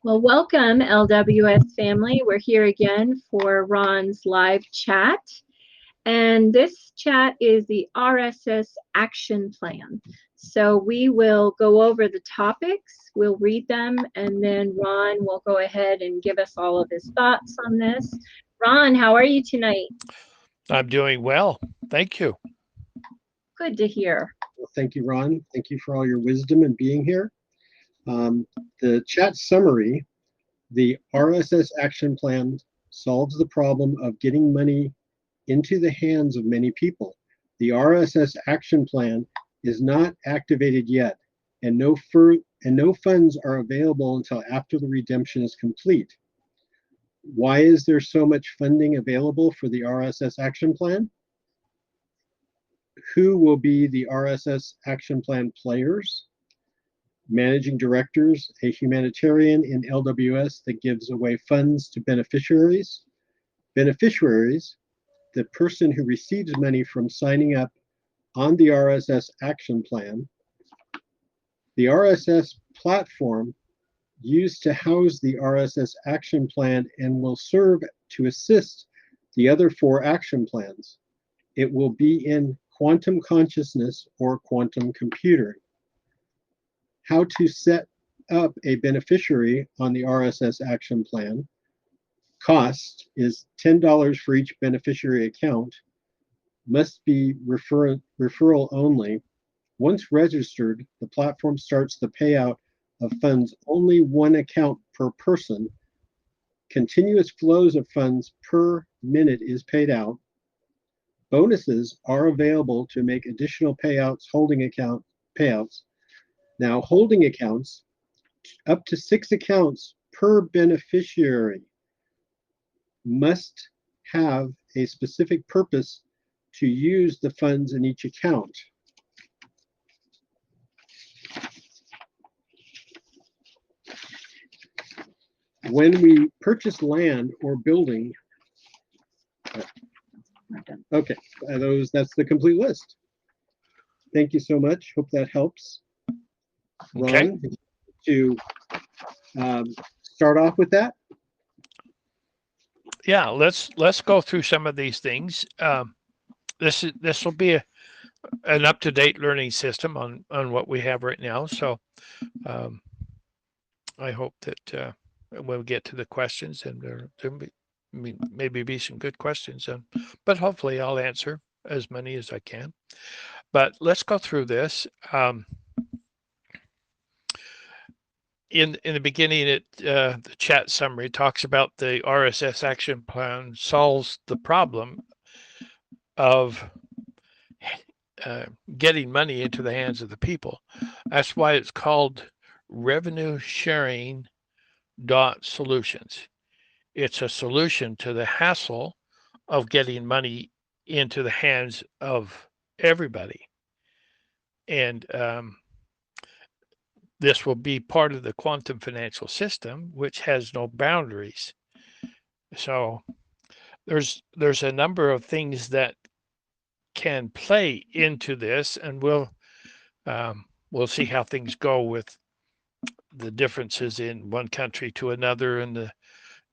Well, welcome, LWS family. We're here again for Ron's live chat. And this chat is the RSS Action Plan. So we will go over the topics, we'll read them, and then Ron will go ahead and give us all of his thoughts on this. Ron, how are you tonight? I'm doing well. Thank you. Good to hear. Well, thank you, Ron. Thank you for all your wisdom and being here. The chat summary, the RSS Action Plan solves the problem of getting money into the hands of many people. The RSS Action Plan is not activated yet, and no funds are available until after the redemption is complete. Why is there so much funding available for the RSS Action Plan? Who will be the RSS Action Plan players? Managing directors, a humanitarian in LWS that gives away funds to beneficiaries. Beneficiaries, the person who receives money from signing up on the RSS Action Plan. The RSS platform used to house the RSS Action Plan and will serve to assist the other 4 action plans. It will be in quantum consciousness or quantum computing. How to set up a beneficiary on the RSS Action Plan. Cost is $10 for each beneficiary account. Must be referral only. Once registered, the platform starts the payout of funds only 1 account per person. Continuous flows of funds per minute is paid out. Bonuses are available to make additional holding account payouts. Now, holding accounts, up to 6 accounts per beneficiary, must have a specific purpose to use the funds in each account. When we purchase land or building, okay, that's the complete list. Thank you so much. Hope that helps. Okay. Ron, to start off with that. Yeah, let's go through some of these things. This will be an up-to-date learning system on what we have right now. So I hope that when we get to the questions, and there maybe be some good questions, but hopefully I'll answer as many as I can. But let's go through this. In the beginning, the chat summary talks about the RSS Action Plan solves the problem of getting money into the hands of the people. That's why it's called revenue sharing solutions. It's a solution to the hassle of getting money into the hands of everybody. And this will be part of the quantum financial system, which has no boundaries. So there's a number of things that can play into this, and we'll see how things go with the differences in one country to another and the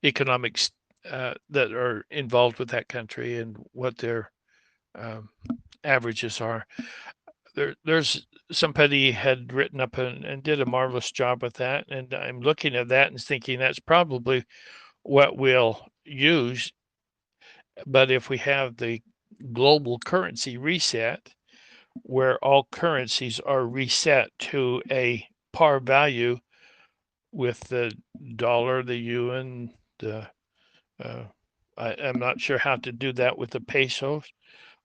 economics that are involved with that country and what their averages are. There's somebody had written up and did a marvelous job with that, and I'm looking at that and thinking that's probably what we'll use. But if we have the global currency reset, where all currencies are reset to a par value with the dollar, the yuan, I'm not sure how to do that with the pesos.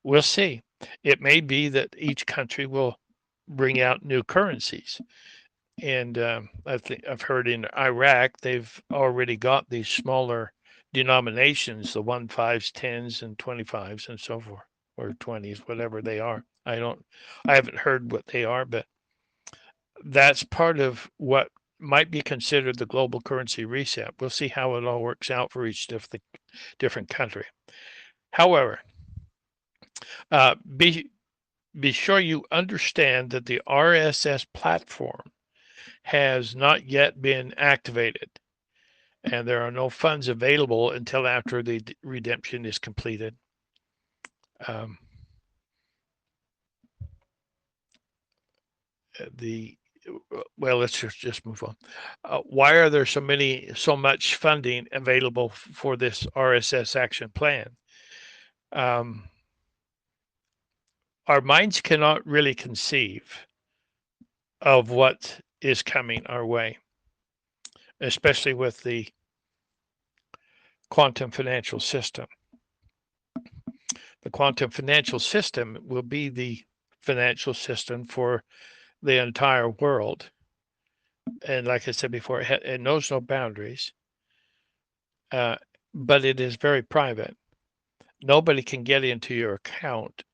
We'll see. It may be that each country will bring out new currencies. And I've heard in Iraq, they've already got these smaller denominations, the 1, 5s, 10s, and 25s, and so forth, or 20s, whatever they are. I haven't heard what they are, but that's part of what might be considered the global currency reset. We'll see how it all works out for each different country. However, be sure you understand that the RSS platform has not yet been activated. and there are no funds available until after the redemption is completed. Well, let's just move on. Why are there so much funding available for this RSS action plan? Our minds cannot really conceive of what is coming our way, especially with the quantum financial system. The quantum financial system will be the financial system for the entire world. And like I said before, it knows no boundaries, but it is very private. Nobody can get into your account,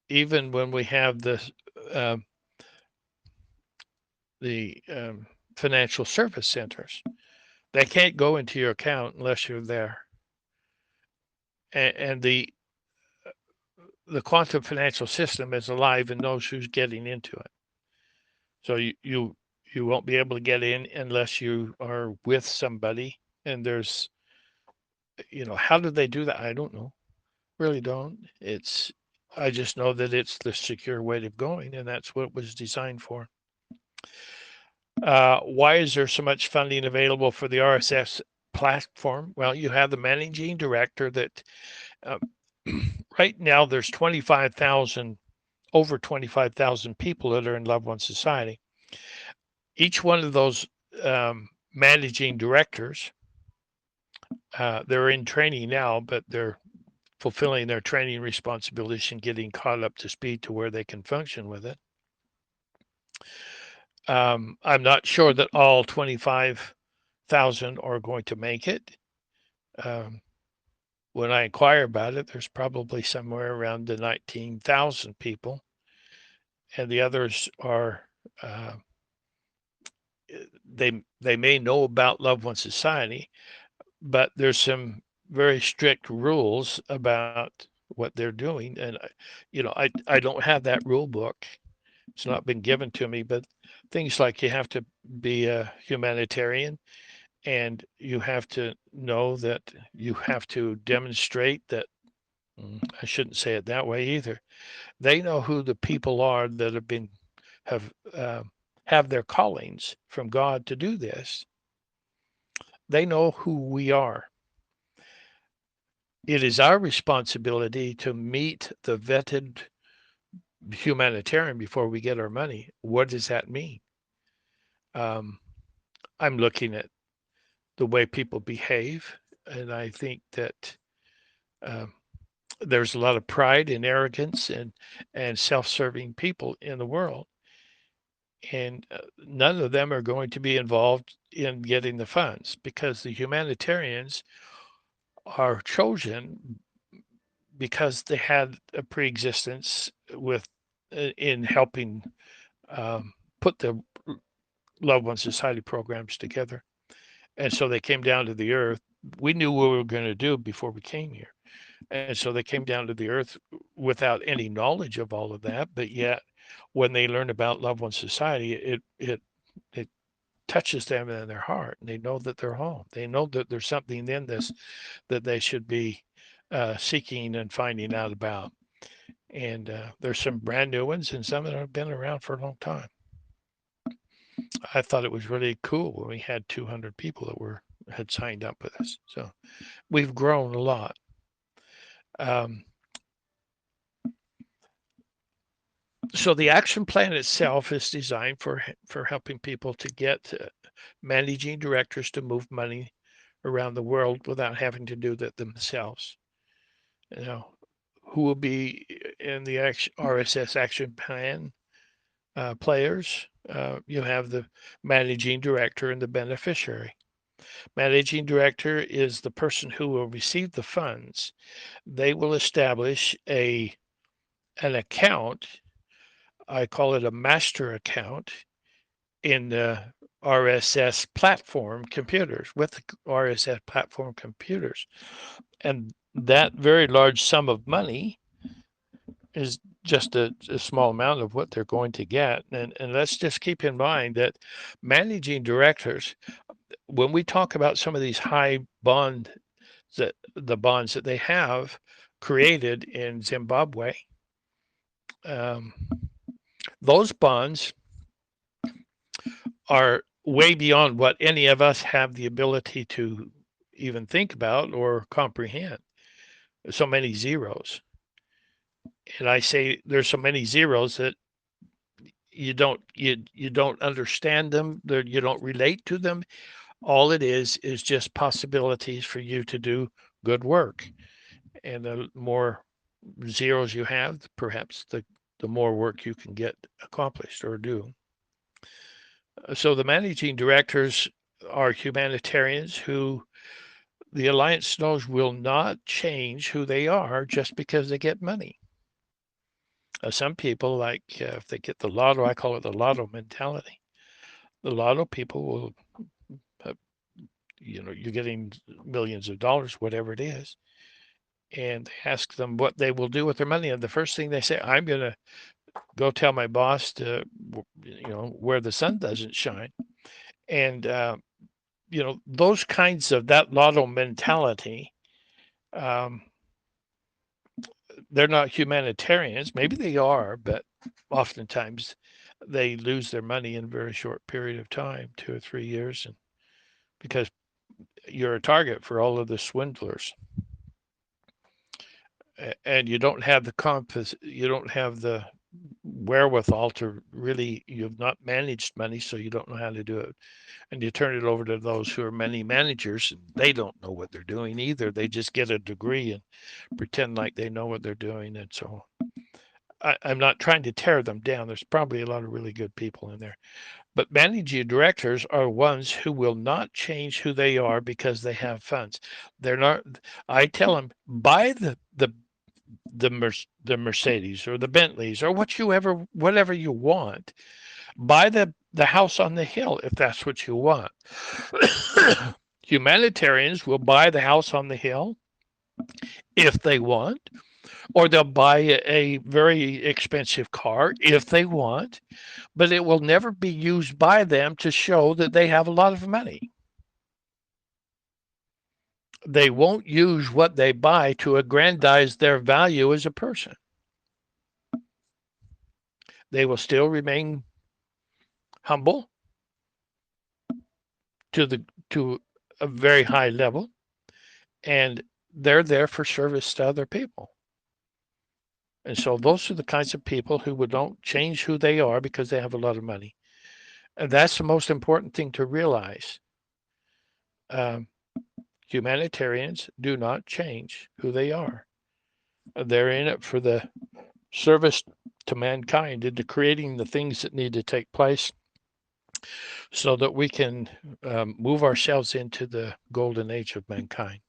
even when we have uh, the financial service centers. They can't go into your account unless you're there. And the quantum financial system is alive and knows who's getting into it. So you won't be able to get in unless you are with somebody. And there's, how do they do that? I don't know. Really don't. I just know that it's the secure way of going, and that's what it was designed for. Why is there so much funding available for the RSS platform? Well, you have the managing director that right now there's over 25,000 people that are in Loved One Society. Each one of those managing directors, they're in training now, but they're fulfilling their training responsibilities and getting caught up to speed to where they can function with it. I'm not sure that all 25,000 are going to make it. When I inquire about it, there's probably somewhere around the 19,000 people, and the others are they may know about Loved One Society, but there's some very strict rules about what they're doing, and I don't have that rule book. It's not been given to me, but things like you have to be a humanitarian, and you have to know that you have to demonstrate that. I shouldn't say it that way either. They know who the people are that have have their callings from God to do this. They know who we are. It is our responsibility to meet the vetted humanitarian before we get our money. What does that mean? I'm looking at the way people behave, and I think that there's a lot of pride and arrogance and self-serving people in the world, and none of them are going to be involved in getting the funds because the humanitarians are chosen because they had a pre-existence in helping put the Loved One Society programs together. And so they came down to the earth. We knew what we were going to do before we came here. And so they came down to the earth without any knowledge of all of that. But yet, when they learn about Loved One Society, it touches them in their heart. And they know that they're home. They know that there's something in this that they should be seeking and finding out about. And there's some brand new ones and some that have been around for a long time. I thought it was really cool when we had 200 people that had signed up with us. So we've grown a lot. So the action plan itself is designed for helping people to get managing directors to move money around the world without having to do that themselves. Who will be in the RSS action plan players? You have the managing director and the beneficiary. Managing director is the person who will receive the funds. They will establish an account. I call it a master account in the RSS platform computers, with the RSS platform computers. And that very large sum of money is just a small amount of what they're going to get. And let's just keep in mind that managing directors when we talk about some of these high bonds that they have created in Zimbabwe, those bonds are way beyond what any of us have the ability to even think about or comprehend. There's so many zeros. And I say there's so many zeros that you don't understand them, you don't relate to them. All it is just possibilities for you to do good work. And the more zeros you have, perhaps the more work you can get accomplished or do. So the managing directors are humanitarians who the Alliance knows will not change who they are just because they get money. Some people, like if they get the lotto, I call it the lotto mentality. The lotto people will, uh, you're getting millions of dollars, whatever it is, and ask them what they will do with their money. And the first thing they say, I'm going to go tell my boss to, where the sun doesn't shine. And, those kinds of that lotto mentality, they're not humanitarians. Maybe they are, but oftentimes they lose their money in a very short period of time, 2 or 3 years, and because you're a target for all of the swindlers. And you don't have you don't have the wherewithal to really, you've not managed money, so you don't know how to do it. And you turn it over to those who are money managers, and they don't know what they're doing either. They just get a degree and pretend like they know what they're doing. And so I'm not trying to tear them down. There's probably a lot of really good people in there. But managing directors are ones who will not change who they are because they have funds. They're not. I tell them, buy the Mercedes or the Bentleys or whatever you want. Buy the house on the hill if that's what you want. Humanitarians will buy the house on the hill if they want, or they'll buy a very expensive car if they want, but it will never be used by them to show that they have a lot of money. They won't use what they buy to aggrandize their value as a person. They will still remain humble to a very high level, and they're there for service to other people. And so those are the kinds of people who don't change who they are because they have a lot of money. And that's the most important thing to realize. Humanitarians do not change who they are. They're in it for the service to mankind, into creating the things that need to take place so that we can move ourselves into the golden age of mankind.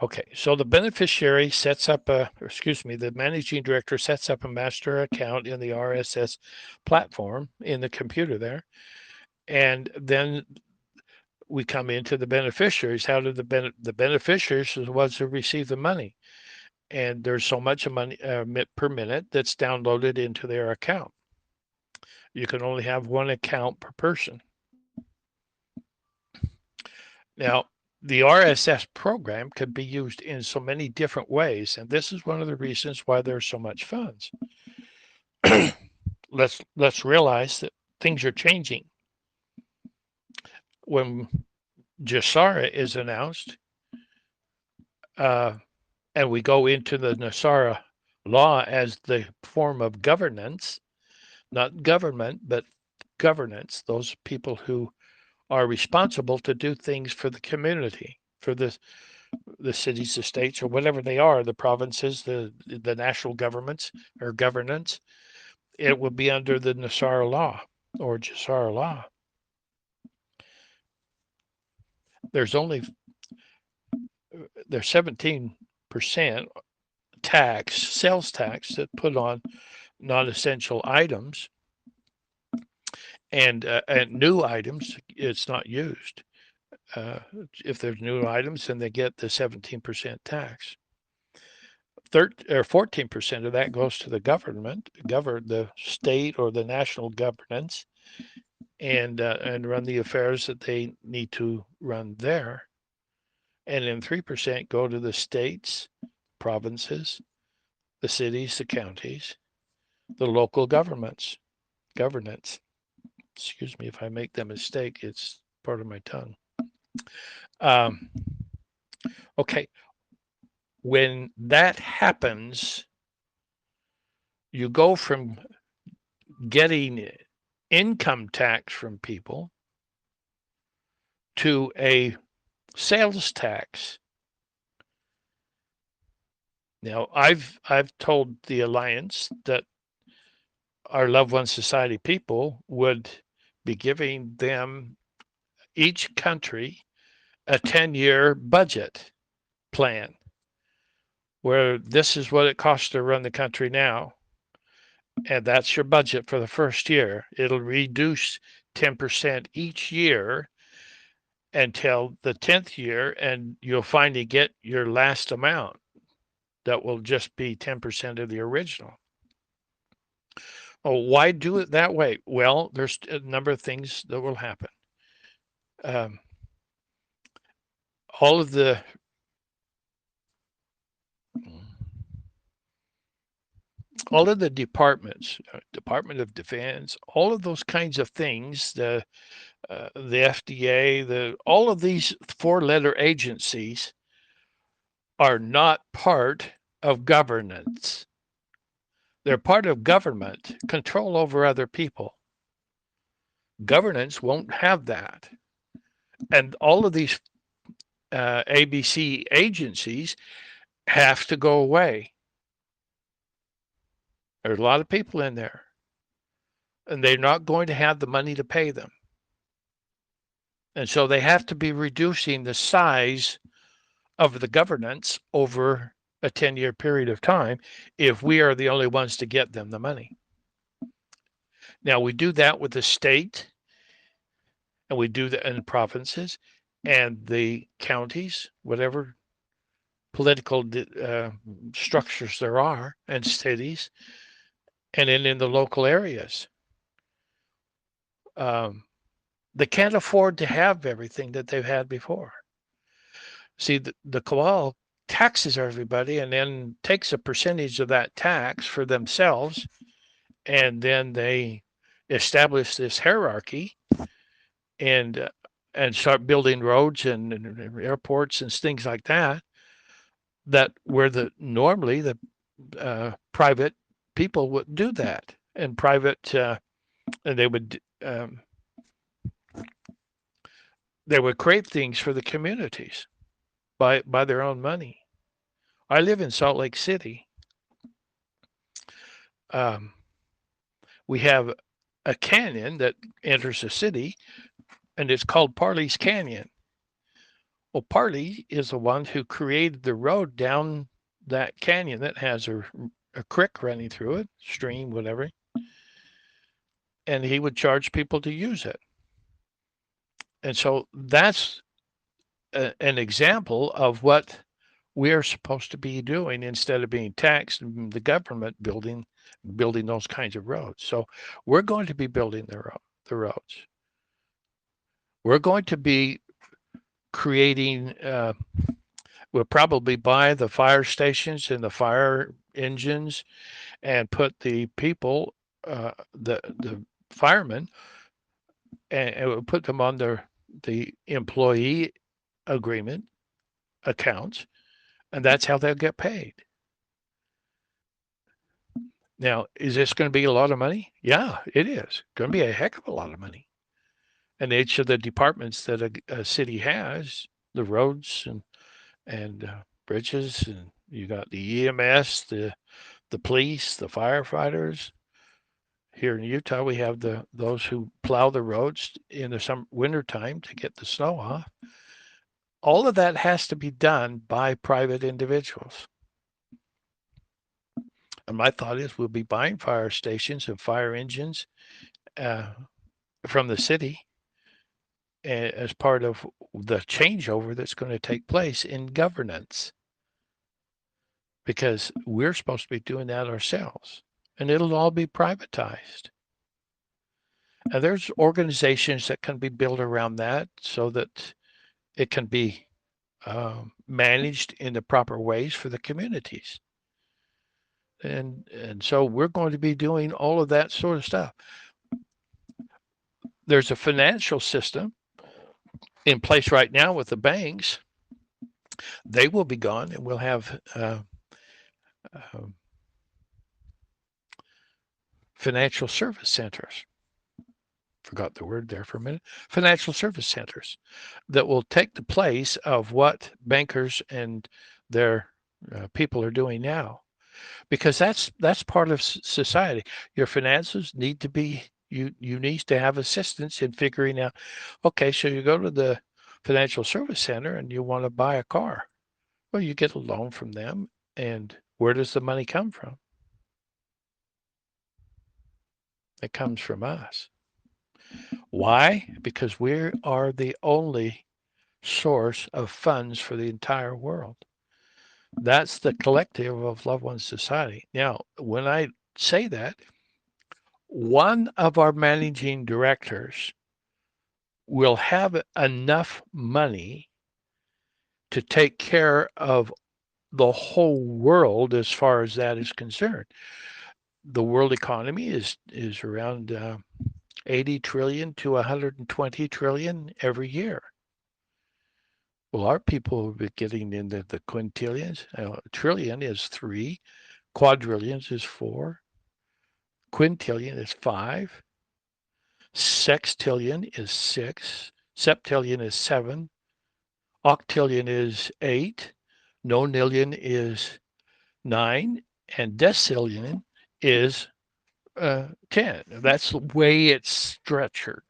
Okay, so the beneficiary the managing director sets up a master account in the RSS platform in the computer there. And then we come into the beneficiaries. How do the beneficiaries are the ones who receive the money? And there's so much money per minute that's downloaded into their account. You can only have one account per person. Now, the RSS program could be used in so many different ways, and this is one of the reasons why there's so much funds. Let's realize that things are changing. When Jasara is announced, and we go into the Nasara law as the form of governance, not government, but governance, those people who are responsible to do things for the community, for the cities, the states, or whatever they are, the provinces, the national governments or governance. It will be under the Nasara law or Jasara law. There's 17% sales tax that put on non-essential items, and new items, it's not used. If there's new items, then they get the 17% tax. 14% of that goes to the government, the state or the national governance, and run the affairs that they need to run there. And then 3% go to the states, provinces, the cities, the counties, the local governance. Excuse me if I make that mistake, it's part of my tongue. Okay, when that happens, you go from getting income tax from people to a sales tax. Now, I've told the Alliance that our Loved One Society people would be giving them, each country, a 10-year budget plan where this is what it costs to run the country now. And that's your budget for the first year. It'll reduce 10% each year until the 10th year, and you'll finally get your last amount that will just be 10% of the original. Oh, why do it that way? Well, there's a number of things that will happen. All of the departments, Department of Defense, all of those kinds of things, the FDA, all of these 4-letter agencies are not part of governance. They're part of government, control over other people. Governance won't have that. And all of these ABC agencies have to go away. There's a lot of people in there, and they're not going to have the money to pay them. And so they have to be reducing the size of the governance over a 10-year period of time if we are the only ones to get them the money. Now, we do that with the state, and we do that in the provinces and the counties, whatever political structures there are, and cities, and then in the local areas. They can't afford to have everything that they've had before. See, the cabal taxes everybody and then takes a percentage of that tax for themselves, and then they establish this hierarchy and start building roads and airports and things like that, where normally the private people would do that, and they would create things for the communities by their own money. I live in Salt Lake City. We have a canyon that enters the city, and it's called Parley's Canyon. Well, Parley is the one who created the road down that canyon that has a creek running through it, stream, whatever. And he would charge people to use it. And so that's an example of what we're supposed to be doing instead of being taxed and the government building those kinds of roads. So we're going to be building the roads. We're going to be creating, we'll probably buy the fire stations and the fire engines and put the people, the firemen, and we'll put them on the employee agreement accounts, and that's how they'll get paid. Now, is this going to be a lot of money? Yeah, it is. Going to be a heck of a lot of money. And each of the departments that a city has, the roads and bridges, and you got the EMS, the police, the firefighters. Here in Utah, we have those who plow the roads in the winter time to get the snow off. All of that has to be done by private individuals. And my thought is we'll be buying fire stations and fire engines from the city as part of the changeover that's going to take place in governance, because we're supposed to be doing that ourselves, and it'll all be privatized. And there's organizations that can be built around that so that it can be managed in the proper ways for the communities. And so we're going to be doing all of that sort of stuff. There's a financial system in place right now with the banks. They will be gone, and we'll have financial service centers. Forgot the word there for a minute. Financial service centers that will take the place of what bankers and their people are doing now, because that's part of society. Your finances need to be you need to have assistance in figuring out. Okay, so you go to the financial service center and you want to buy a car. Well, you get a loan from them, and where does the money come from? It comes from us. Why? Because we are the only source of funds for the entire world. That's the collective of loved ones society. Now, when I say that, one of our managing directors will have enough money to take care of the whole world as far as that is concerned. The world economy is around 80 trillion to 120 trillion every year. Well, our people will be getting into the quintillions. Trillion is 3, quadrillions is 4, quintillion is 5, sextillion is 6, septillion is 7, octillion is 8, nonillion is 9, and decillion is 10. That's the way it's structured.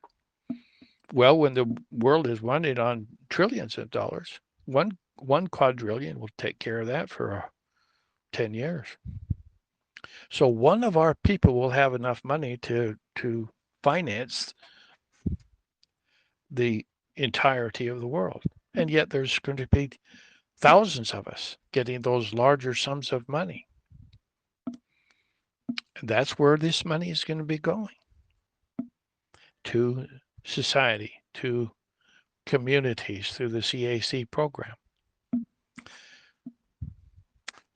Well, when the world is running on trillions of dollars, one quadrillion will take care of that for 10 years. So one of our people will have enough money to finance the entirety of the world. And yet there's going to be thousands of us getting those larger sums of money. And that's where this money is going to be going, to society, to communities through the CAC program.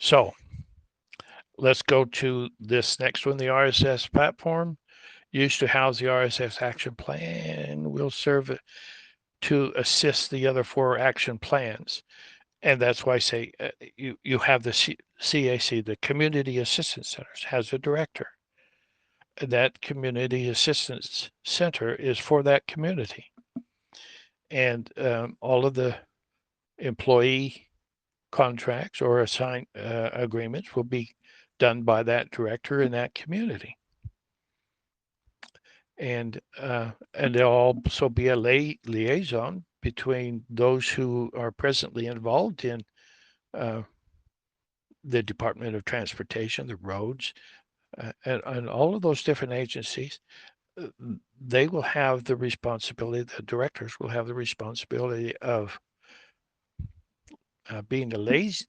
So let's go to this next one, the RSS platform. Used to house the RSS action plan, will serve to assist the other 4 action plans. And that's why I say you have the CAC, the Community Assistance Centers, has a director. That Community Assistance Center is for that community. And all of the employee contracts or assign agreements will be done by that director in that community. And there'll also be a liaison between those who are presently involved in the Department of Transportation, the roads, and all of those different agencies. They will have the responsibility, the directors will have the responsibility of being the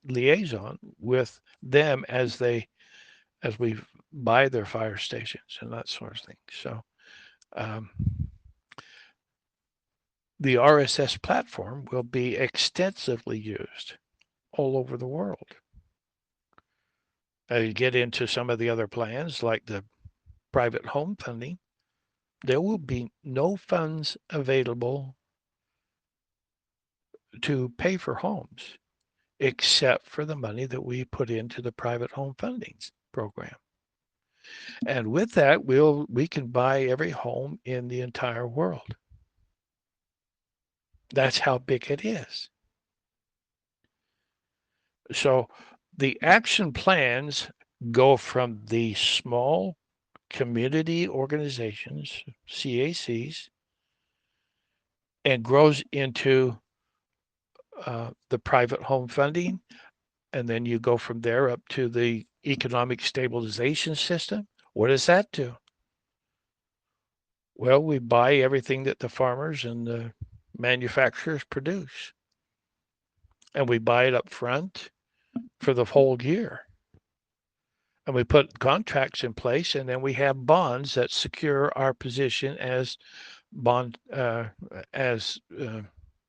liaison with them as we buy their fire stations and that sort of thing. So the RSS platform will be extensively used all over the world. You get into some of the other plans like the private home funding, there will be no funds available to pay for homes except for the money that we put into the private home fundings program. And with that, we can buy every home in the entire world. That's how big it is. So the action plans go from the small community organizations, CACs, and grows into the private home funding. And then you go from there up to the economic stabilization system. What does that do? Well, we buy everything that the farmers and the manufacturers produce. And we buy it up front for the whole year. And we put contracts in place, and then we have bonds that secure our position as bond as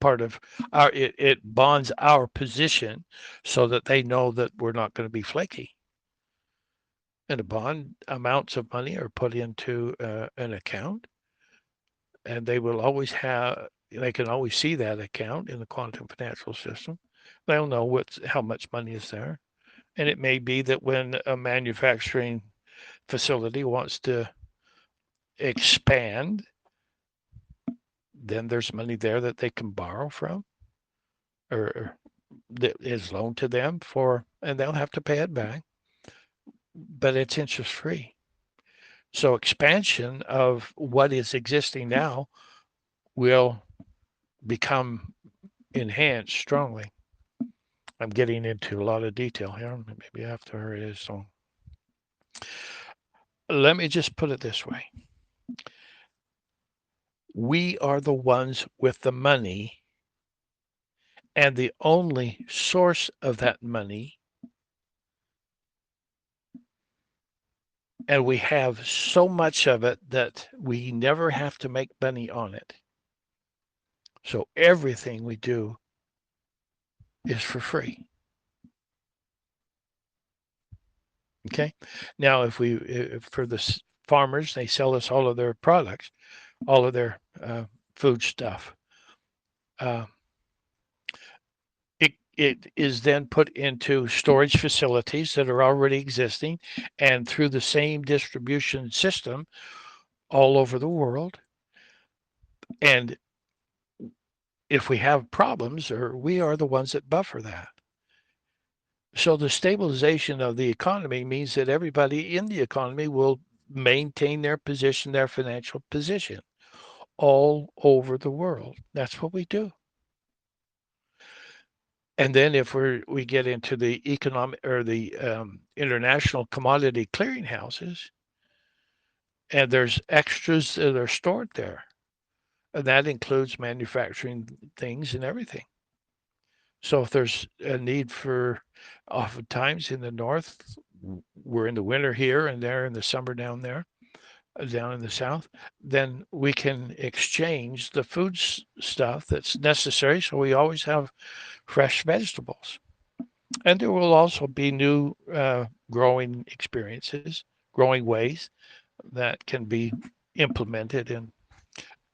part of our it bonds our position so that they know that we're not going to be flaky. And the bond amounts of money are put into an account, and they can always see that account in the quantum financial system. They'll know how much money is there. And it may be that when a manufacturing facility wants to expand, then there's money there that they can borrow from or that is loaned to them and they'll have to pay it back, but it's interest free. So expansion of what is existing now will become enhanced strongly. I'm getting into a lot of detail here. Maybe I have to hurry this on. Let me just put it this way. We are the ones with the money, and the only source of that money. And we have so much of it that we never have to make money on it. So everything we do is for free. Okay. Now, if for the farmers, they sell us all of their products, all of their food stuff. It is then put into storage facilities that are already existing and through the same distribution system all over the world. And if we have problems, we are the ones that buffer that. So the stabilization of the economy means that everybody in the economy will maintain their position, their financial position, all over the world. That's what we do. And then if we get into the economic or the international commodity clearinghouses, and there's extras that are stored there, and that includes manufacturing things and everything. So if there's a need for, oftentimes in the north, we're in the winter here and they're in the summer down there, down in the south, then we can exchange the food stuff that's necessary. So we always have fresh vegetables. And there will also be new growing experiences, growing ways that can be implemented. And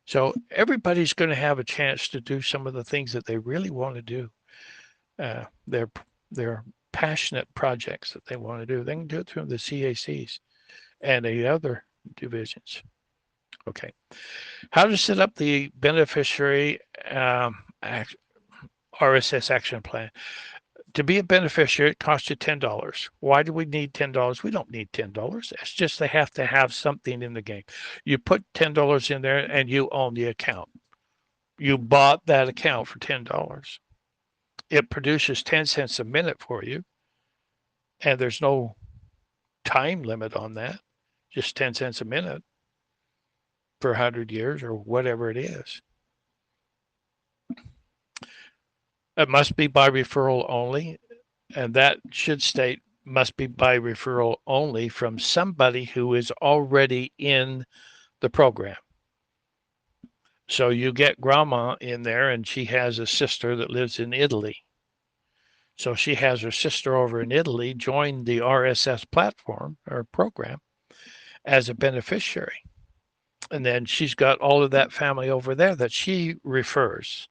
so everybody's going to have a chance to do some of the things that they really want to do. Their passionate projects that they want to do. They can do it through the CACs and the other divisions. Okay. How to set up the beneficiary RSS action plan. To be a beneficiary, it costs you $10. Why do we need $10? We don't need $10. It's just they have to have something in the game. You put $10 in there and you own the account. You bought that account for $10. It produces 10 cents a minute for you, and there's no time limit on that, just 10 cents a minute for 100 years or whatever it is. It must be by referral only, and that should state must be by referral only from somebody who is already in the program. So you get grandma in there and she has a sister that lives in Italy. So she has her sister over in Italy join the RSS platform or program as a beneficiary. And then she's got all of that family over there that she refers.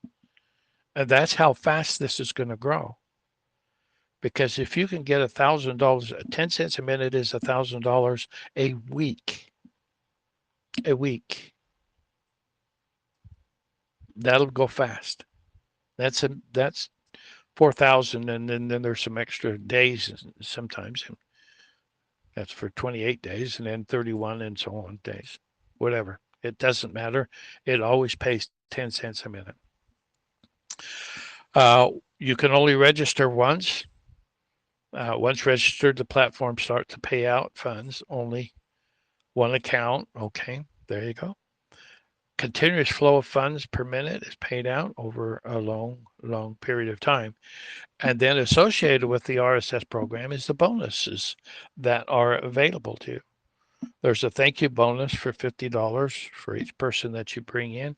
And that's how fast this is going to grow. Because if you can get $1,000, 10 cents a minute is $1,000 a week. A week. That'll go fast. That's 4,000, and then there's some extra days sometimes. That's for 28 days, and then 31 and so on days. Whatever. It doesn't matter. It always pays 10 cents a minute. You can only register once. Once registered, the platform starts to pay out funds. Only one account. Okay, there you go. continuous flow of funds per minute is paid out over a long period of time. And then associated with the RSS program is the bonuses that are available to you. There's a thank you bonus for $50 for each person that you bring in.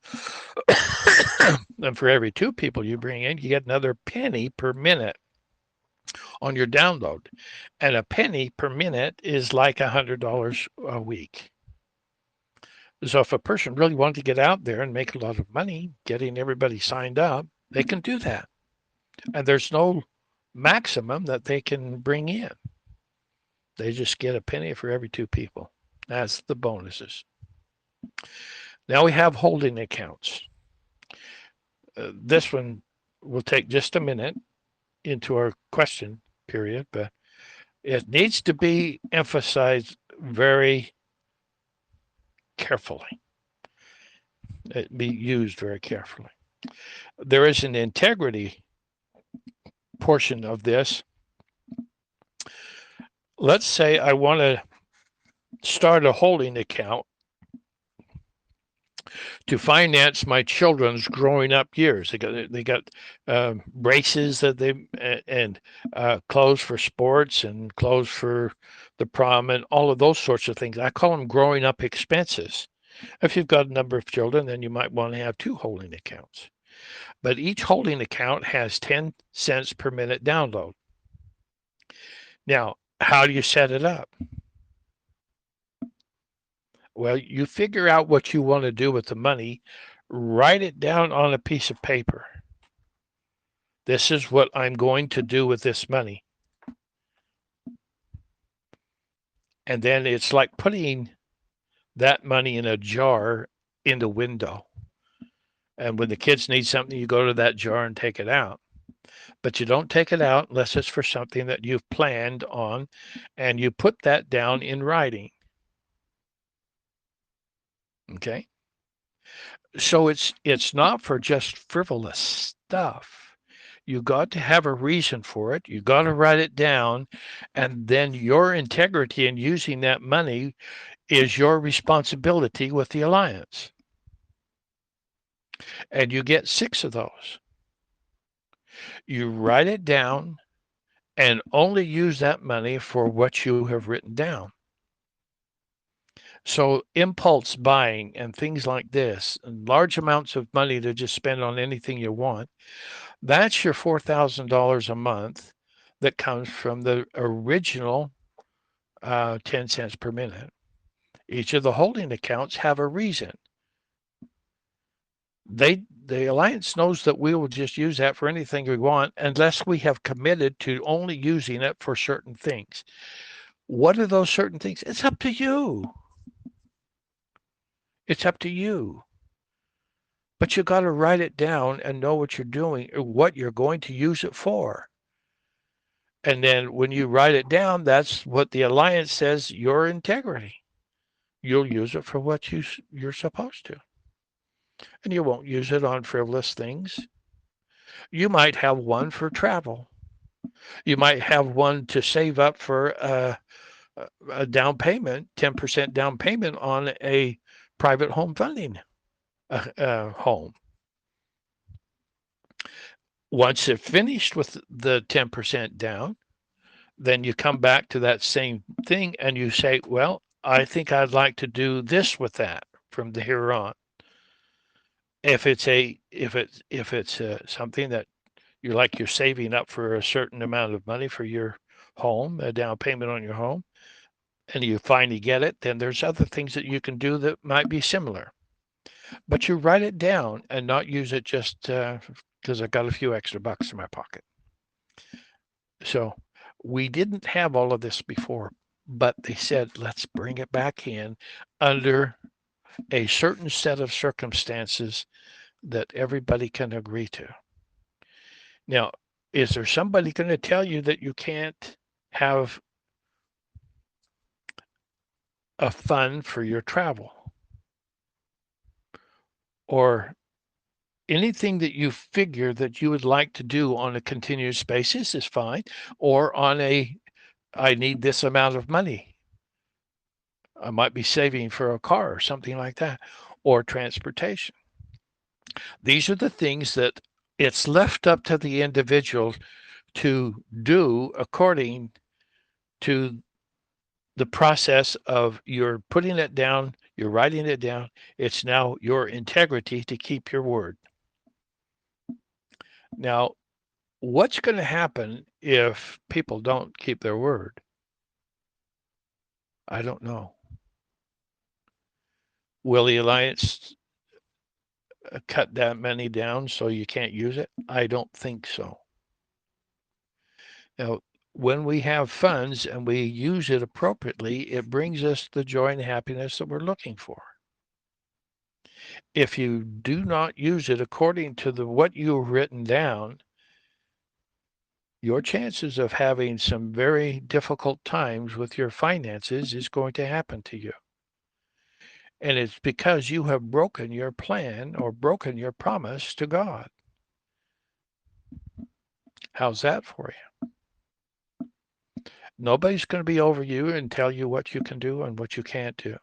And for every 2 people you bring in, you get another penny per minute on your download. And a penny per minute is like $100 a week. So if a person really wanted to get out there and make a lot of money, getting everybody signed up, they can do that. And there's no maximum that they can bring in. They just get a penny for every 2 people. That's the bonuses. Now we have holding accounts. This one will take just a minute into our question period, but it needs to be emphasized very carefully. It be used very carefully. There is an integrity portion of this. Let's say I want to start a holding account to finance my children's growing up years. They got braces that and clothes for sports and clothes for the prom and all of those sorts of things. I call them growing up expenses. If you've got a number of children, then you might want to have 2 holding accounts. But each holding account has 10 cents per minute download. Now, how do you set it up? Well, you figure out what you want to do with the money, write it down on a piece of paper. This is what I'm going to do with this money. And then it's like putting that money in a jar in the window. And when the kids need something, you go to that jar and take it out. But you don't take it out unless it's for something that you've planned on, and you put that down in writing. Okay? So it's not for just frivolous stuff. You got to have a reason for it. You got to write it down, and then your integrity in using that money is your responsibility with the alliance. And you get 6 of those. You write it down and only use that money for what you have written down. So impulse buying and things like this, and large amounts of money to just spend on anything you want, that's your $4,000 a month that comes from the original 10 cents per minute. Each of the holding accounts have a reason. The alliance knows that we will just use that for anything we want unless we have committed to only using it for certain things. What are those certain things? It's up to you. It's up to you. But you got to write it down and know what you're doing, or what you're going to use it for. And then when you write it down, that's what the alliance says, your integrity. You'll use it for what you're supposed to. And you won't use it on frivolous things. You might have one for travel. You might have one to save up for a down payment, 10% down payment on a private home funding home. Once it's finished with the 10% down, then you come back to that same thing and you say, well, I think I'd like to do this with that from here on. If it's something that you're saving up for a certain amount of money for your home, a down payment on your home, and you finally get it, then there's other things that you can do that might be similar. But you write it down and not use it just because I got a few extra bucks in my pocket. So we didn't have all of this before, but they said, let's bring it back in under a certain set of circumstances that everybody can agree to. Now, is there somebody going to tell you that you can't have a fund for your travel? Or anything that you figure that you would like to do on a continuous basis is fine, or on I need this amount of money. I might be saving for a car or something like that. or transportation. These are the things that it's left up to the individual to do according to the process of you're putting it down, you're writing it down. It's now your integrity to keep your word. Now, what's going to happen if people don't keep their word? I don't know. Will the alliance cut that many down so you can't use it? I don't think so. Now, when we have funds and we use it appropriately, it brings us the joy and happiness that we're looking for. If you do not use it according to what you've written down, your chances of having some very difficult times with your finances is going to happen to you. And it's because you have broken your plan or broken your promise to God. How's that for you? Nobody's going to be over you and tell you what you can do and what you can't do.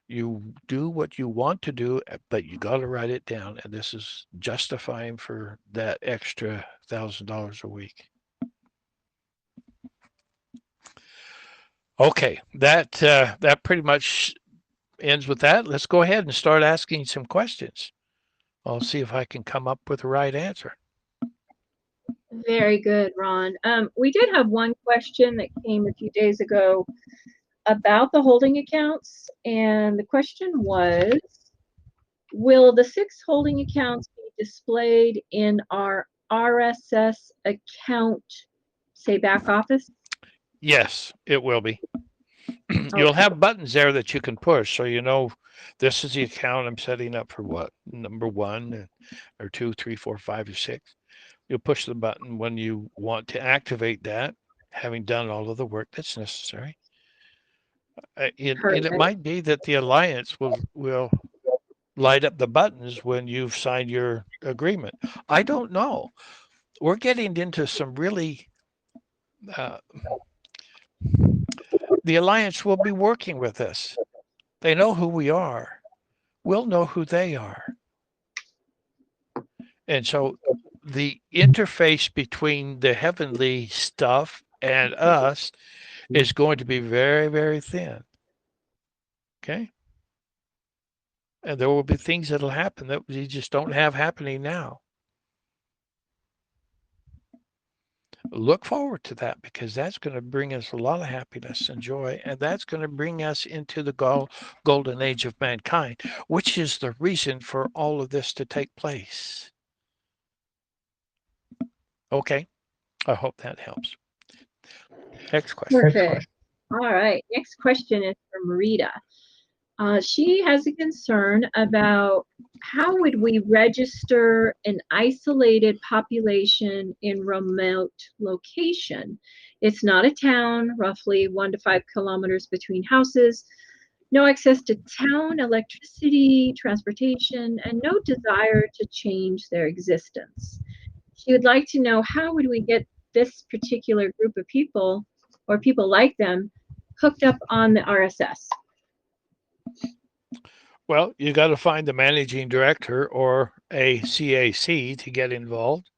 You do what you want to do, but you got to write it down. And this is justifying for that extra $1,000 a week. Okay, that pretty much ends with that. Let's go ahead and start asking some questions. I'll see if I can come up with the right answer. Very good, Ron. We did have one question that came a few days ago about the holding accounts, and the question was, will the 6 holding accounts be displayed in our RSS account, say back office? Yes, it will be. You'll Okay. have buttons there that you can push, so you know this is the account I'm setting up for what, number 1 or 2, 3, 4, 5, or 6. You'll push the button when you want to activate that, having done all of the work that's necessary. And it might be that the alliance will light up the buttons when you've signed your agreement. I don't know. We're getting into some really uh, the alliance will be working with us. They know who we are. We'll know who they are. And so the interface between the heavenly stuff and us is going to be very, very thin. Okay. And there will be things that'll happen that we just don't have happening now. Look forward to that because that's going to bring us a lot of happiness and joy. And that's going to bring us into the golden age of mankind, which is the reason for all of this to take place. Okay. I hope that helps. Next question. Perfect. All right. Next question is from Rita. She has a concern about how would we register an isolated population in remote location. It's not a town, roughly 1 to 5 kilometers between houses, no access to town electricity, transportation, and no desire to change their existence. She would like to know how would we get this particular group of people or people like them hooked up on the RSS. Well, you got to find the managing director or a CAC to get involved.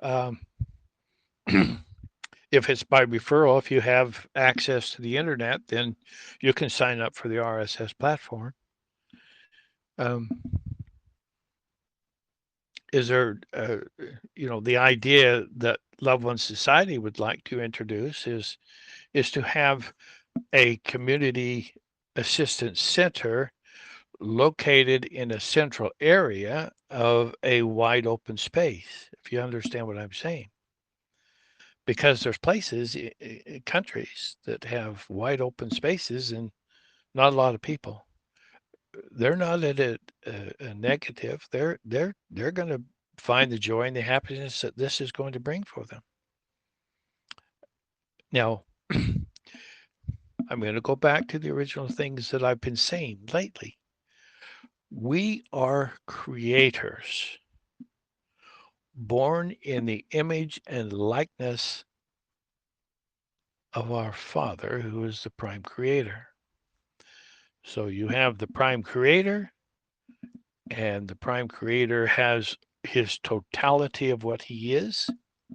Um, if it's by referral, if you have access to the internet, then you can sign up for the RSS platform. Um, is there, the idea that Loved One Society would like to introduce is to have a community assistance center located in a central area of a wide open space, if you understand what I'm saying. Because there's places, countries that have wide open spaces and not a lot of people. They're not at a negative. They're going to find the joy and the happiness that this is going to bring for them. Now, I'm going to go back to the original things that I've been saying lately. We are creators, born in the image and likeness of our Father, who is the prime creator. So you have the prime creator, and the prime creator has his totality of what he is,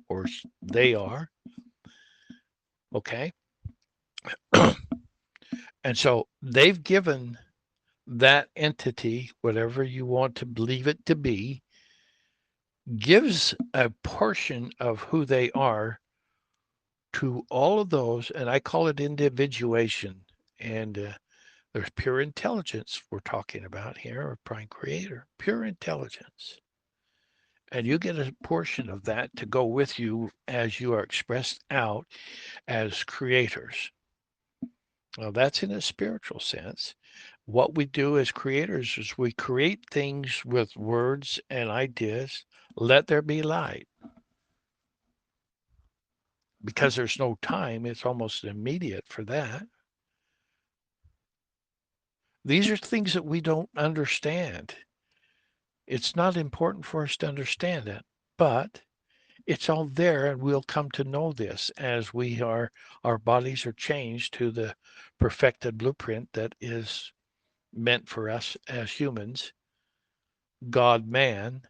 or they are. Okay. And so they've given that entity, whatever you want to believe it to be, gives a portion of who they are to all of those, and I call it individuation. And there's pure intelligence we're talking about here, or prime creator, pure intelligence. And you get a portion of that to go with you as you are expressed out as creators. Now, that's in a spiritual sense. What we do as creators is we create things with words and ideas. Let there be light. Because there's no time, it's almost immediate for that. These are things that we don't understand. It's not important for us to understand it, but it's all there, and we'll come to know this as our bodies are changed to the perfected blueprint that is meant for us as humans, God man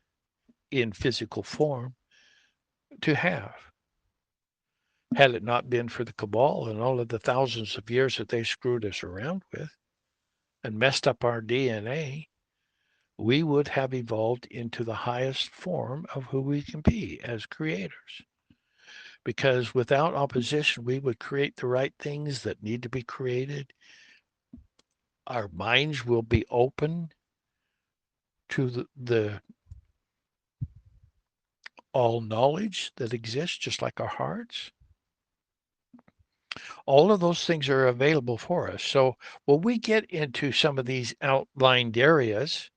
in physical form, to have. Had it not been for the cabal and all of the thousands of years that they screwed us around with and messed up our DNA, we would have evolved into the highest form of who we can be as creators. Because without opposition, we would create the right things that need to be created. Our minds will be open to the all knowledge that exists, just like our hearts. All of those things are available for us. So when we get into some of these outlined areas,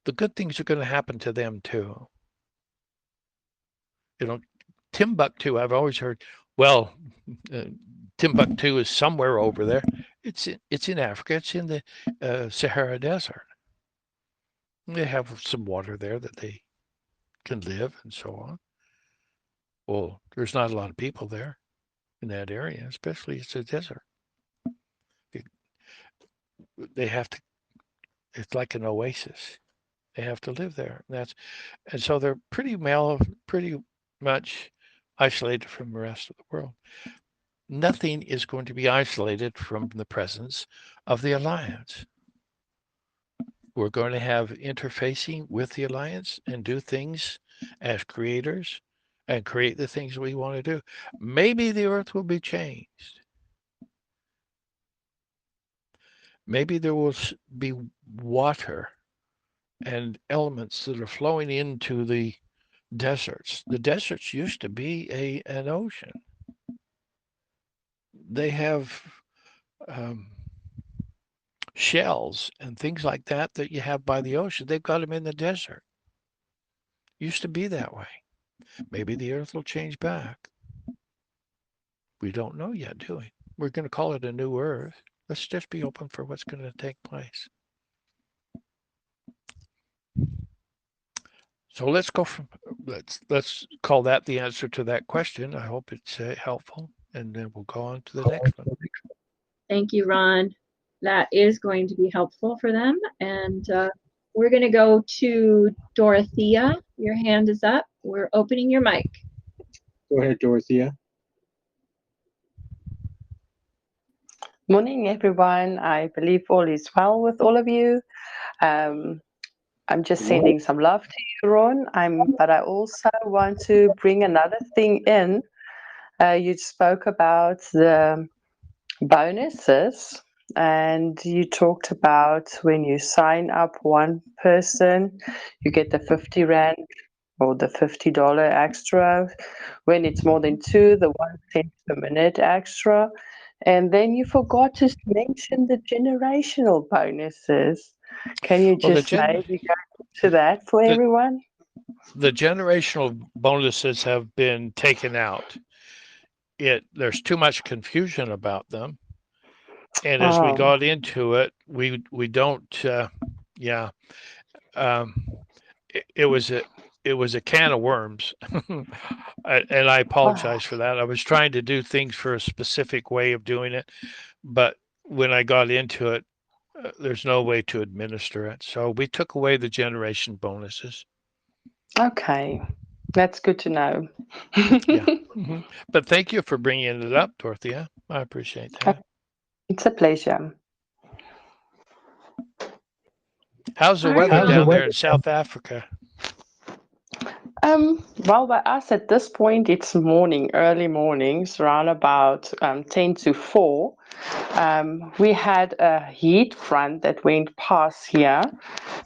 the good things are going to happen to them too. You know, Timbuktu, I've always heard, well, uh, Timbuktu is somewhere over there. It's in Africa. It's in the Sahara Desert. They have some water there that they can live and so on. Well, there's not a lot of people there in that area, especially it's a desert. They have to. It's like an oasis. They have to live there. And so they're pretty much isolated from the rest of the world. Nothing is going to be isolated from the presence of the alliance. We're going to have interfacing with the alliance and do things as creators and create the things we want to do. Maybe the earth will be changed. Maybe there will be water and elements that are flowing into the deserts. The deserts used to be an ocean. They have shells and things like that you have by the ocean. They've got them in the desert. Used to be that way. Maybe the earth will change back. We don't know yet, do we? We're going to call it a new earth. Let's just be open for what's going to take place. So let's call that the answer to that question. I hope it's helpful, and then we'll go on to the next one. Thank you, Ron. That is going to be helpful for them. And we're going to go to Dorothea. Your hand is up. We're opening your mic. Go ahead, Dorothea. Morning, everyone. I believe all is well with all of you. I'm just sending some love to you, Ron. But I also want to bring another thing in. You spoke about the bonuses, and you talked about when you sign up one person, you get the 50 Rand or the $50 extra. When it's more than two, the 1 cent per minute extra. And then you forgot to mention the generational bonuses. Can you just maybe go to that for everyone? The generational bonuses have been taken out. There's too much confusion about them. And as we got into it, we don't, it was a can of worms. And I apologize for that. I was trying to do things for a specific way of doing it, but when I got into it, there's no way to administer it. So we took away the generation bonuses. Okay, that's good to know. Yeah. But thank you for bringing it up, Dorothea. I appreciate that. It's a pleasure. How's the All right, weather well, down there in South Africa? Well, by us at this point, it's morning, early mornings, around about 10 to 4. We had a heat front that went past here.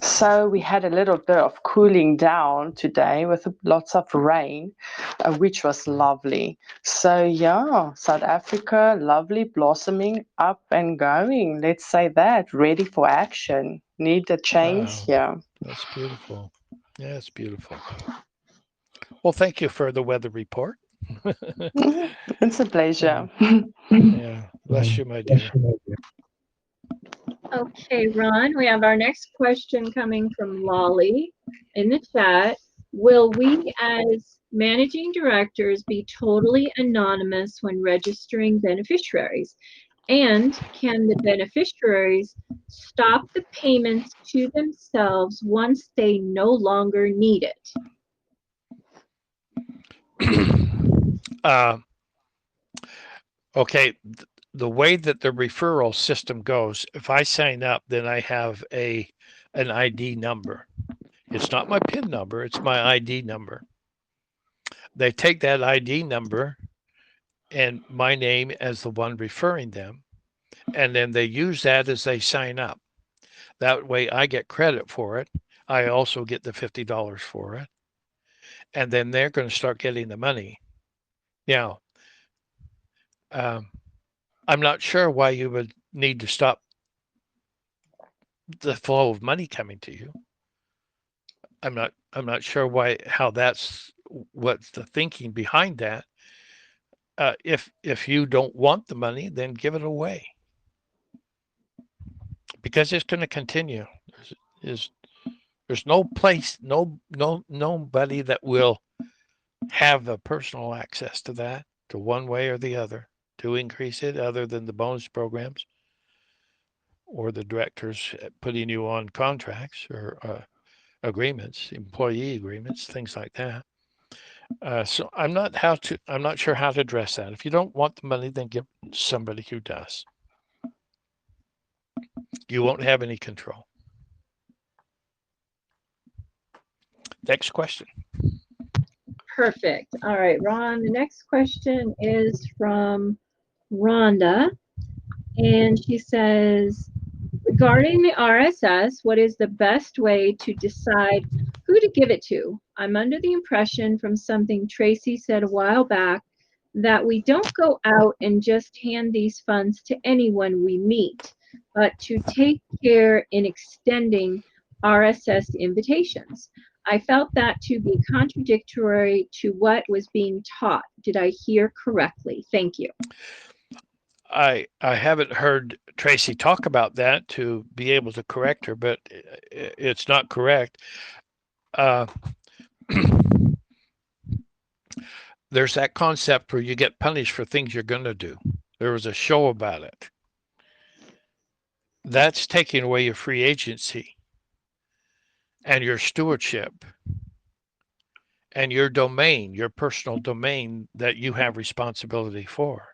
So we had a little bit of cooling down today with lots of rain, which was lovely. So yeah, South Africa, lovely, blossoming, up and going. Let's say that, ready for action. Need a change here. That's beautiful. Yeah, it's beautiful. Well, thank you for the weather report. It's a pleasure. Yeah, bless you, my dear. okay, Ron, we have our next question coming from Lolly in the chat. Will we as managing directors be totally anonymous when registering beneficiaries? And can the beneficiaries stop the payments to themselves once they no longer need it? Okay, the way that the referral system goes, if I sign up, then I have an ID number. It's not my PIN number, it's my ID number. They take that ID number and my name as the one referring them, and then they use that as they sign up. That way I get credit for it. I also get the $50 for it. And then they're going to start getting the money. Now, I'm not sure why you would need to stop the flow of money coming to you. I'm not sure how that's what's the thinking behind that. If you don't want the money, then give it away because it's going to continue. There's no place, nobody that will have the personal access to that, to one way or the other, to increase it, other than the bonus programs or the directors putting you on contracts or agreements, employee agreements, things like that. So I'm not sure how to address that. If you don't want the money, then give somebody who does. You won't have any control. Next question. Perfect. All right, Ron, the next question is from Rhonda. And she says, regarding the RSS, what is the best way to decide who to give it to? I'm under the impression from something Tracy said a while back that we don't go out and just hand these funds to anyone we meet, but to take care in extending RSS invitations. I felt that to be contradictory to what was being taught. Did I hear correctly? Thank you. I haven't heard Tracy talk about that to be able to correct her, but it's not correct. There's that concept where you get punished for things you're going to do. There was a show about it. That's taking away your free agency and your stewardship and your domain, your personal domain that you have responsibility for.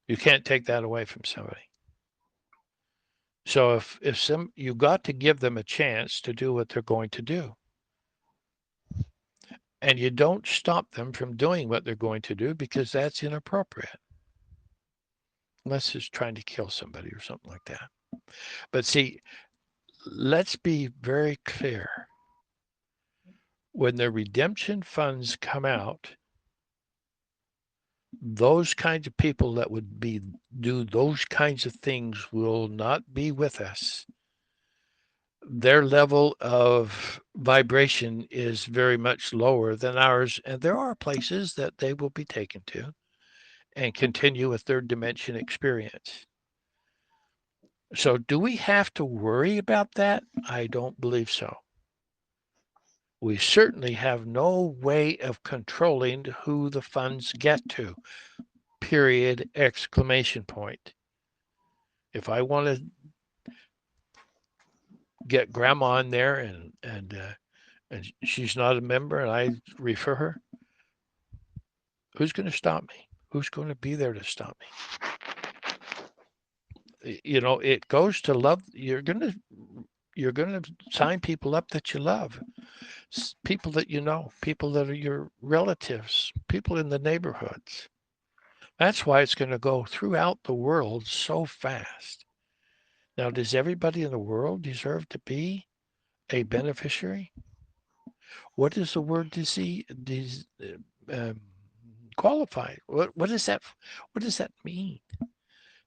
You can't take that away from somebody. So if you got to give them a chance to do what they're going to do. And you don't stop them from doing what they're going to do because that's inappropriate. Unless it's trying to kill somebody or something like that. But see, let's be very clear. When the redemption funds come out, those kinds of people that would do those kinds of things will not be with us. Their level of vibration is very much lower than ours, and there are places that they will be taken to and continue a third dimension experience. So do we have to worry about that? I don't believe so. We certainly have no way of controlling who the funds get to, period, exclamation point. If I want to get grandma in there and she's not a member and I refer her, who's going to stop me? Who's going to be there to stop me? You know, it goes to love. You're going to sign people up that you love, people that you know, people that are your relatives, people in the neighborhoods. That's why it's going to go throughout the world so fast. Now, does everybody in the world deserve to be a beneficiary? What is the word qualified? What does that mean?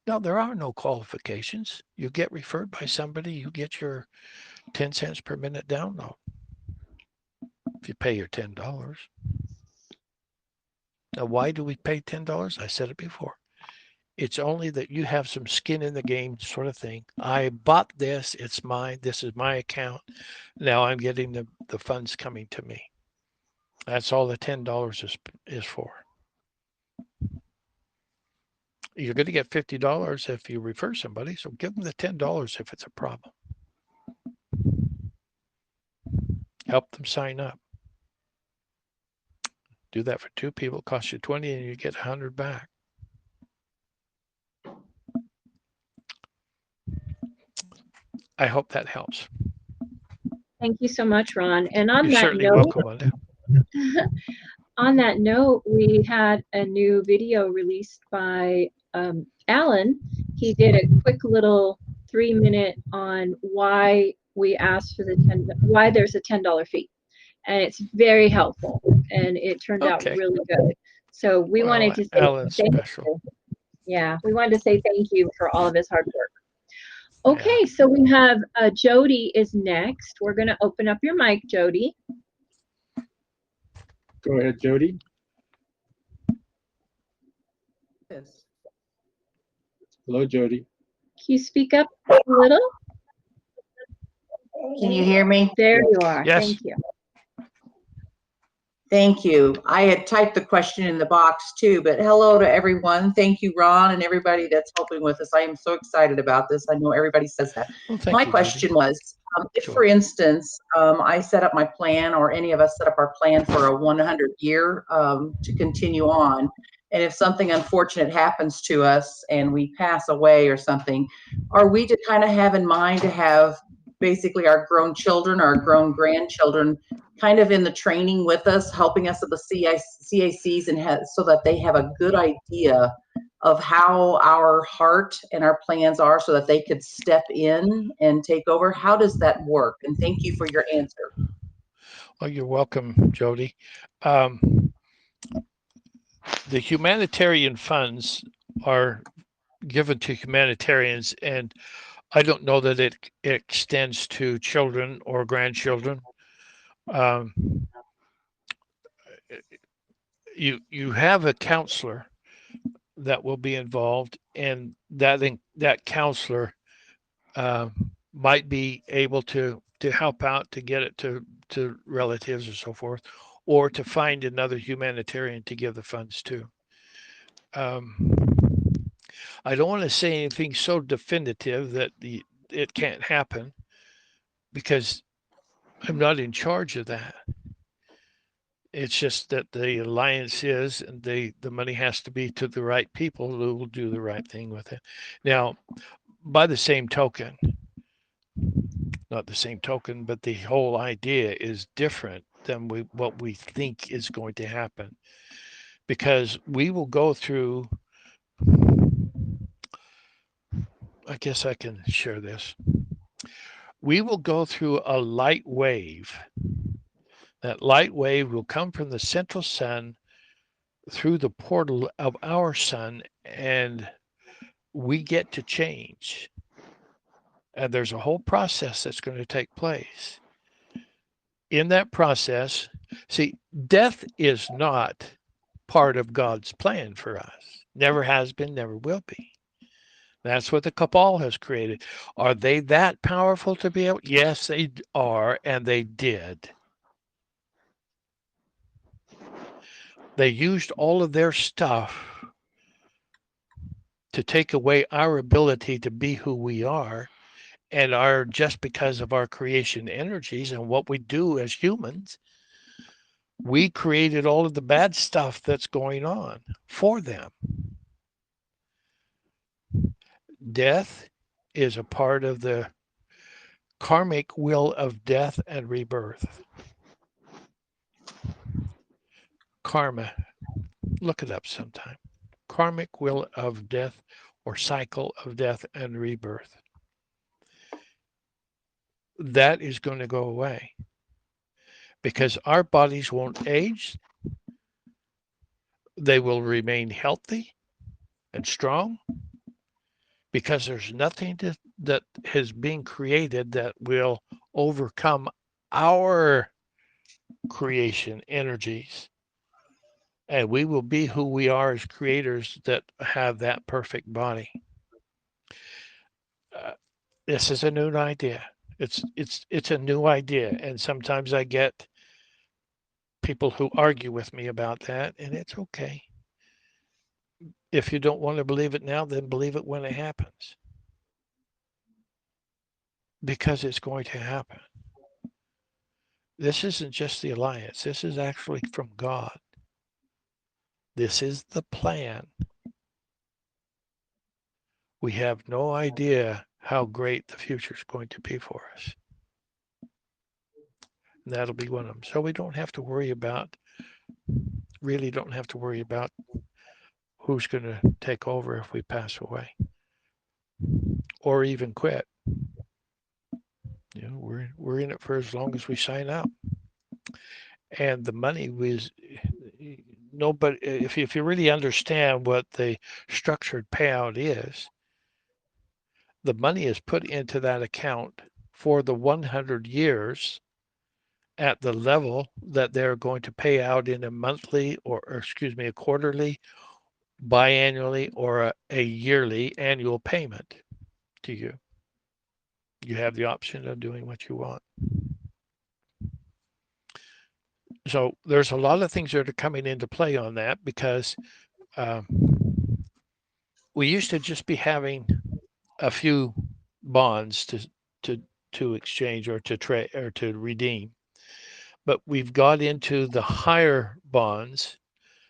No, there are no qualifications. You get referred by somebody, you get your 10 cents per minute download if you pay your $10. Now, why do we pay $10? I said it before. It's only that you have some skin in the game sort of thing. I bought this. It's mine. This is my account. Now I'm getting the funds coming to me. That's all the $10 is for. You're going to get $50 if you refer somebody, so give them the $10 if it's a problem. Help them sign up. Do that for 2 people, it costs you 20 and you get 100 back. I hope that helps. Thank you so much, Ron. And on You're that certainly note, welcome, Linda. on that note, we had a new video released by Alan. He did a quick little 3-minute on why we asked for why there's a $10 fee. And it's very helpful and it turned out really good. So we wanted to say Alan's special. you. Yeah, we wanted to say thank you for all of his hard work. Okay, so we have Jody is next. We're going to open up your mic, Jody. Go ahead, Jody. Yes. Hello, Jody. Can you speak up a little? Can you hear me? There you are. Yes. Thank you. Thank you. I had typed the question in the box too, but hello to everyone. Thank you, Ron, and everybody that's helping with us. I am so excited about this. I know everybody says that. Well, thank My you, question Judy. was, if, for instance, I set up my plan, or any of us set up our plan for a 100-year to continue on, and if something unfortunate happens to us and we pass away or something, are we to kind of have in mind to have basically our grown children or our grown grandchildren kind of in the training with us, helping us at the CACs, and so that they have a good idea of how our heart and our plans are, so that they could step in and take over? How does that work? And thank you for your answer. Well, you're welcome, Jody. The humanitarian funds are given to humanitarians, and I don't know that it extends to children or grandchildren. You have a counselor that will be involved, and that counselor might be able to help out to get it to relatives or so forth, or to find another humanitarian to give the funds to. I don't want to say anything so definitive that it can't happen, because I'm not in charge of that. It's just that the alliance is, and the money has to be to the right people who will do the right thing with it. Now, by the same token, not the same token, but the whole idea is different than what we think is going to happen, because we will go through, I guess I can share this. We will go through a light wave. That light wave will come from the central sun through the portal of our sun, and we get to change. And there's a whole process that's going to take place. In that process, see, death is not part of God's plan for us. Never has been, never will be. That's what the cabal has created. Are they that powerful to be able? Yes, they are, and they did. They used all of their stuff to take away our ability to be who we are, and are just because of our creation energies and what we do as humans, we created all of the bad stuff that's going on for them. Death is a part of the karmic wheel of death and rebirth. Karma, look it up sometime. Karmic wheel of death or cycle of death and rebirth. That is going to go away because our bodies won't age. They will remain healthy and strong because there's nothing that is being created that will overcome our creation energies. And we will be who we are as creators that have that perfect body. This is a new idea. It's a new idea, and sometimes I get people who argue with me about that, and it's okay. If you don't want to believe it now, then believe it when it happens, because it's going to happen. This isn't just the alliance. This is actually from God. This is the plan. We have no idea how great the future is going to be for us. And that'll be one of them. So we don't have to worry about, really don't have to worry about who's going to take over if we pass away or even quit. You know, we're in it for as long as we sign up. And the money was nobody. If you really understand what the structured payout is, the money is put into that account for the 100 years at the level that they're going to pay out in a monthly or excuse me, a quarterly, biannually, or a yearly annual payment to you. You have the option of doing what you want. So there's a lot of things that are coming into play on that because we used to just be having a few bonds to exchange or to trade or to redeem, but we've got into the higher bonds,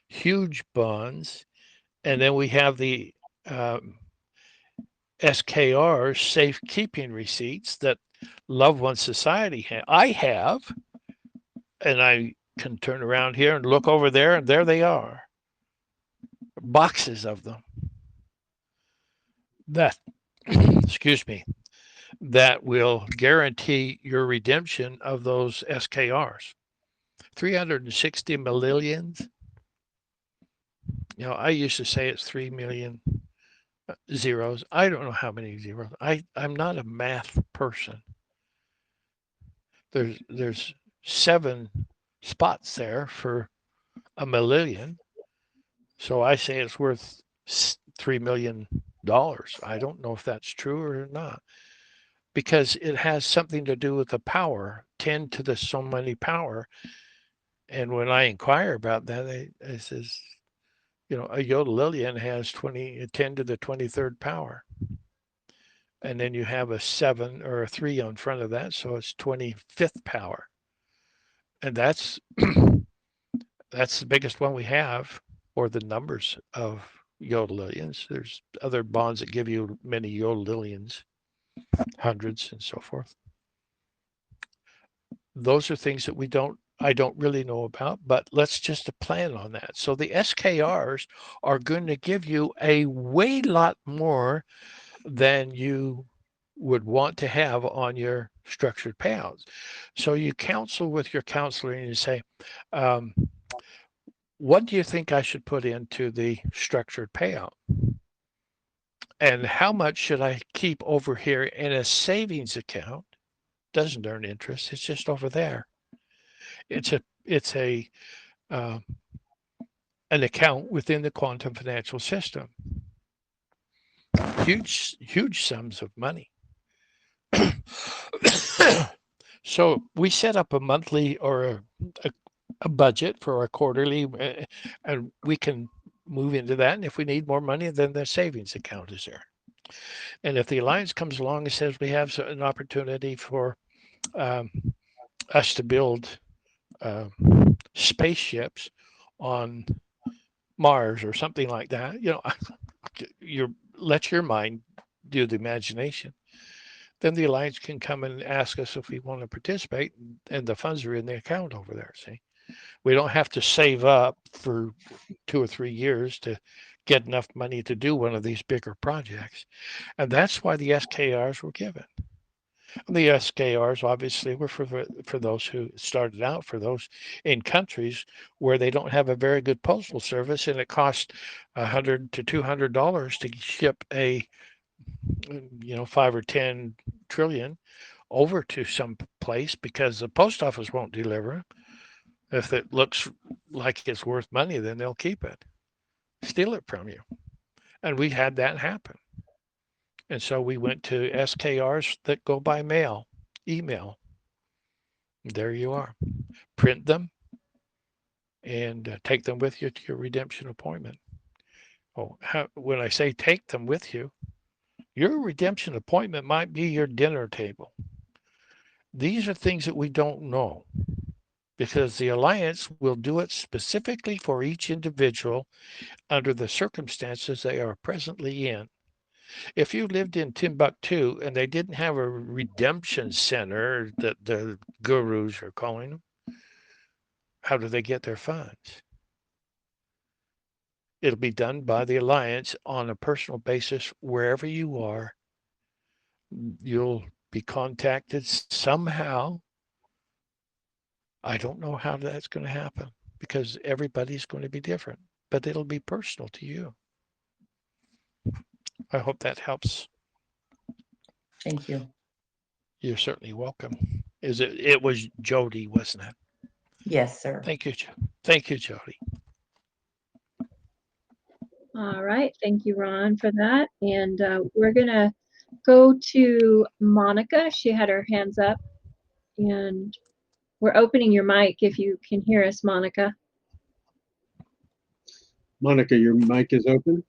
huge bonds, and then we have the SKRs, safekeeping receipts, that Loved One Society I have, and I can turn around here and look over there, and there they are, boxes of them. That, excuse me, that will guarantee your redemption of those SKRs. 360 million. You know, I used to say it's 3 million zeros. I don't know how many zeros. I'm not a math person. There's 7 spots there for a million. So I say it's worth $3 million. I don't know if that's true or not, because it has something to do with the power, 10 to the so many power. And when I inquire about that, it says, you know, a Yodelillion has 10 to the 23rd power. And then you have a 7 or a 3 on front of that, so it's 25th power. And that's that's the biggest one we have, or the numbers of Yodelillions. There's other bonds that give you many Yodelillions, hundreds and so forth. Those are things that I don't really know about, but let's just plan on that. So the SKRs are going to give you a way lot more than you would want to have on your structured payouts. So you counsel with your counselor and you say, what do you think I should put into the structured payout? And how much should I keep over here in a savings account? Doesn't earn interest. It's just over there. It's an account within the quantum financial system. Huge sums of money. So we set up a monthly or a budget for our quarterly, and we can move into that. And if we need more money, then the savings account is there. And if the Alliance comes along and says we have an opportunity for us to build spaceships on Mars or something like that, you let your mind do the imagination. Then the Alliance can come and ask us if we want to participate, and the funds are in the account over there. See, we don't have to save up for 2 or 3 years to get enough money to do one of these bigger projects. And that's why the SKRs were given. And the SKRs obviously were for those who started out, for those in countries where they don't have a very good postal service, and it costs $100 to $200 to ship a 5 or 10 trillion over to some place because the post office won't deliver. If it looks like it's worth money, then they'll keep it, steal it from you. And we had that happen. And so we went to SKRs that go by mail, email. There you are. Print them and take them with you to your redemption appointment. When I say take them with you, your redemption appointment might be your dinner table. These are things that we don't know because the Alliance will do it specifically for each individual under the circumstances they are presently in. If you lived in Timbuktu and they didn't have a redemption center that the gurus are calling them, how do they get their funds? It'll be done by the Alliance on a personal basis wherever you are. You'll be contacted somehow. I don't know how that's going to happen because everybody's going to be different, but it'll be personal to you. I hope that helps. Thank you. You're certainly welcome. It was Jody, wasn't it? Yes, sir. Thank you. Thank you, Jody. All right. Thank you, Ron, for that. And we're going to go to Monica. She had her hands up. And we're opening your mic if you can hear us, Monica. Monica, your mic is open.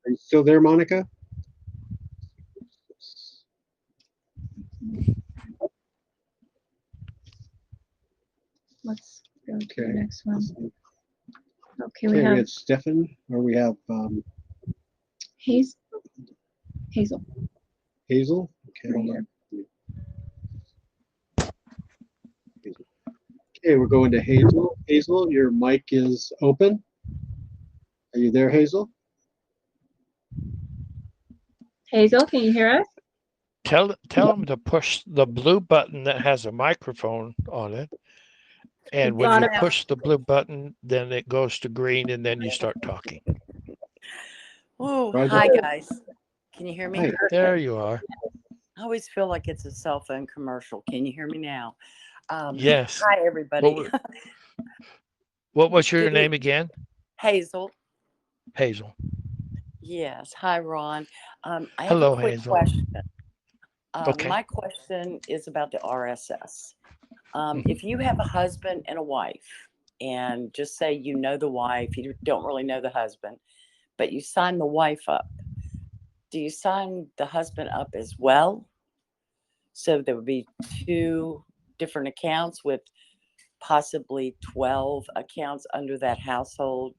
Are you still there, Monica? Let's go to the Okay. next one. Okay, Okay, we have Stefan, or we have Hazel. Hazel. Okay, Right hold here. on. Okay, we're going to Hazel. Hazel, your mic is open. Are you there, Hazel? Hazel, can you hear us? Tell them to push the blue button that has a microphone on it. And when you push the blue button, then it goes to green and then you start talking. Oh, Right. hi guys. Can you hear me? Hi. There you are. I always feel like it's a cell phone commercial. Can you hear me now? Yes. Hi, everybody. What was your Good name again? Hazel. Hazel. Yes. Hi, Ron. I have Hello, a quick Hazel. question. Okay. My question is about the RSS. If you have a husband and a wife, and just say you know the wife, you don't really know the husband, but you sign the wife up, do you sign the husband up as well? So there would be 2 different accounts with possibly 12 accounts under that household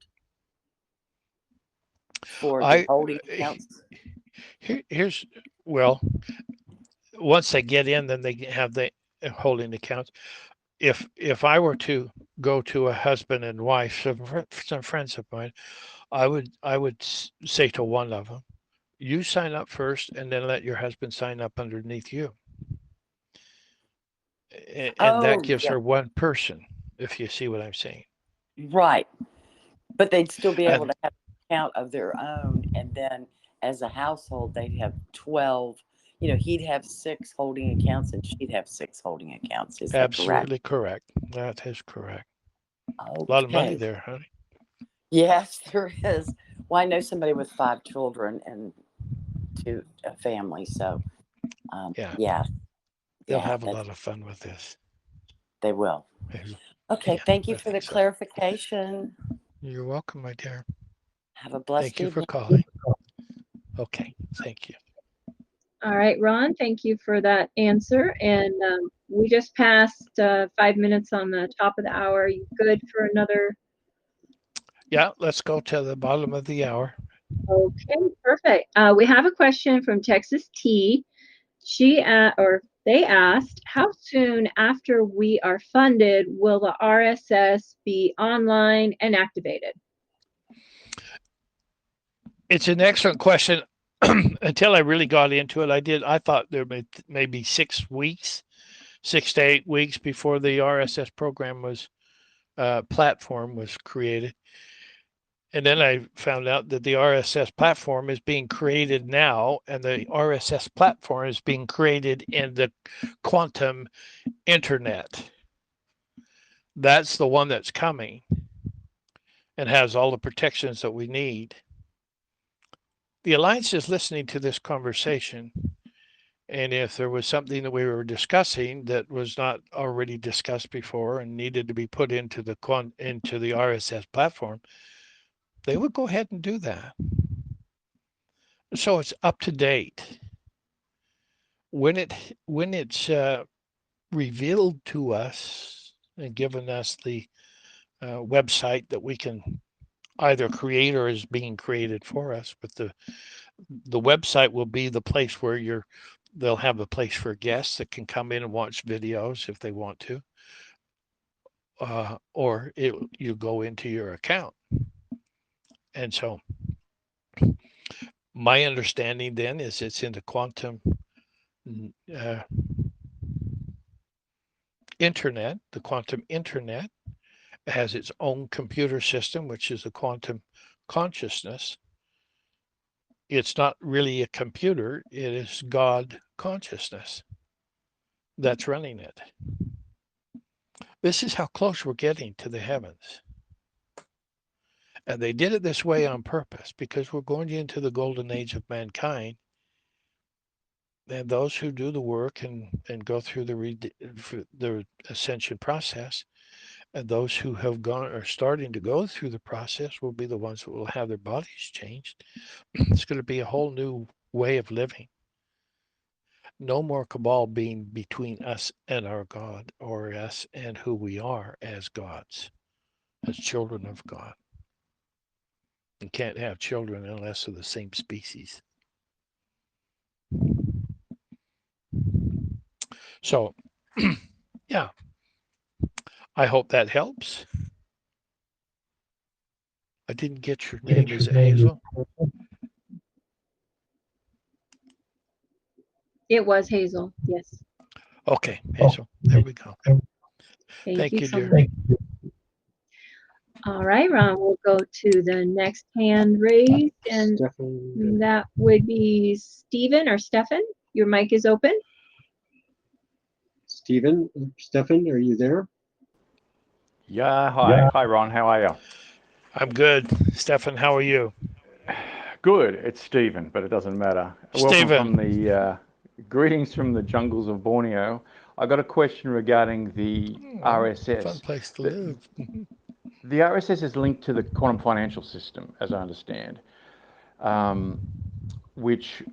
for the holding accounts? Once they get in, then they have the holding accounts. If I were to go to a husband and wife, some friends of mine, I would say to one of them, you sign up first and then let your husband sign up underneath you. And that gives her one person, if you see what I'm saying. Right. But they'd still be able to have an account of their own. And then as a household, they'd have 12. He'd have 6 holding accounts and she'd have 6 holding accounts. Is that Absolutely correct? That is correct. A lot of money there, honey. Yes, there is. Well, I know somebody with 5 children and 2 families. So, They'll have a lot of fun with this. They will. Okay, Yeah, thank you I for the think so. clarification. You're welcome, my dear. Have a blessed Thank you for evening. calling. Okay, thank you. All right, Ron, thank you for that answer. And we just passed 5 minutes on the top of the hour. Are you good for another? Yeah, let's go to the bottom of the hour. Okay, perfect. We have a question from Texas T. They asked, how soon after we are funded will the RSS be online and activated? It's an excellent question. Until I really got into it, I thought there may be 6 weeks, 6 to 8 weeks before the RSS program was platform was created. And then I found out that the RSS platform is being created now, and the RSS platform is being created in the quantum internet. That's the one that's coming and has all the protections that we need. The Alliance is listening to this conversation, and if there was something that we were discussing that was not already discussed before and needed to be put into the RSS platform, they would go ahead and do that. So it's up to date. When it's revealed to us and given us the website that we can either create or is being created for us, but the website will be the place where they'll have a place for guests that can come in and watch videos if they want to, or you go into your account. And so my understanding then is it's in the quantum internet. The quantum internet has its own computer system, which is the quantum consciousness. It's not really a computer, it is God consciousness that's running it. This is how close we're getting to the heavens. And they did it this way on purpose because we're going into the golden age of mankind. And those who do the work and go through the ascension process, and those who have gone or starting to go through the process will be the ones that will have their bodies changed. It's going to be a whole new way of living. No more cabal being between us and our God, or us and who we are as gods, as children of God. You can't have children unless they're the same species. So, yeah, I hope that helps. I didn't get your name. Is it Hazel? It was Hazel, yes. Okay, Hazel. There we go. Thank you, so dear. much. All right, Ron, we'll go to the next hand raised, and Stefan. that would be Stephen or Stefan. Your mic is open. Stephen, are you there? Yeah, hi. Hi, Ron. How are you? I'm good. Stefan, how are you? Good. It's Stephen, but it doesn't matter. Welcome Stephen. from the greetings from the jungles of Borneo. I got a question regarding the RSS. Fun place to live. The RSS is linked to the quantum financial system, as I understand, which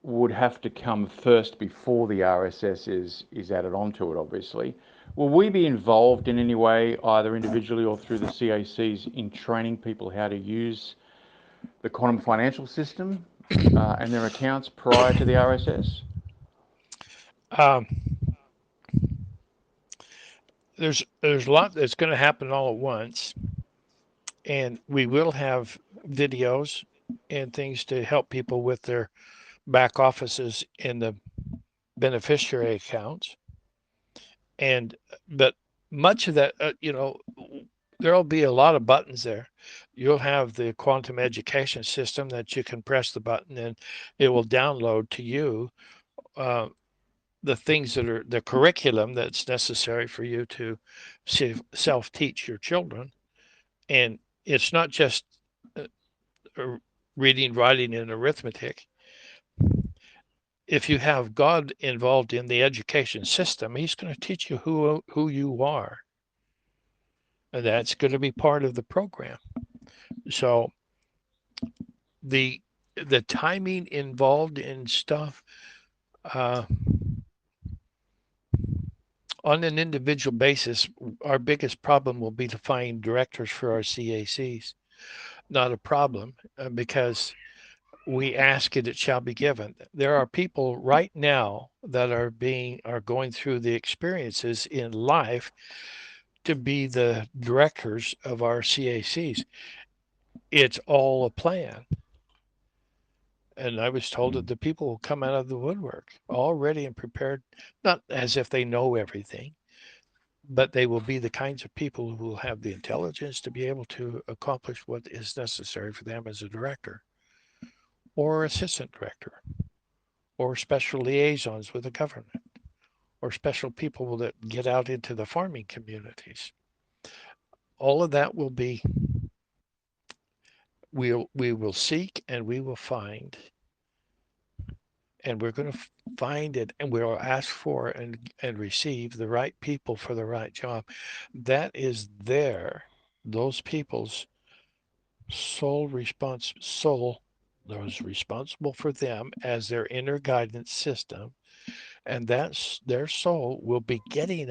would have to come first before the RSS is added onto it, obviously. Will we be involved in any way, either individually or through the CACs, in training people how to use the quantum financial system and their accounts prior to the RSS? There's a lot that's going to happen all at once, and we will have videos and things to help people with their back offices in the beneficiary accounts. But much of that, there'll be a lot of buttons there. You'll have the quantum education system that you can press the button and it will download to you the things that are the curriculum that's necessary for you to self-teach your children. And it's not just reading, writing, and arithmetic. If you have God involved in the education system, he's going to teach you who you are. And that's going to be part of the program. So the timing involved in stuff on an individual basis, our biggest problem will be to find directors for our CACs. Not a problem because we ask it, it shall be given. There are people right now that are going through the experiences in life to be the directors of our CACs. It's all a plan. And I was told that the people will come out of the woodwork all ready and prepared, not as if they know everything, but they will be the kinds of people who will have the intelligence to be able to accomplish what is necessary for them as a director or assistant director or special liaisons with the government or special people that get out into the farming communities. All of that will be, we will seek and we will find, and we're going to find it, and we'll ask for and receive the right people for the right job. That is those people's those responsible for them as their inner guidance system, and that's their soul will be getting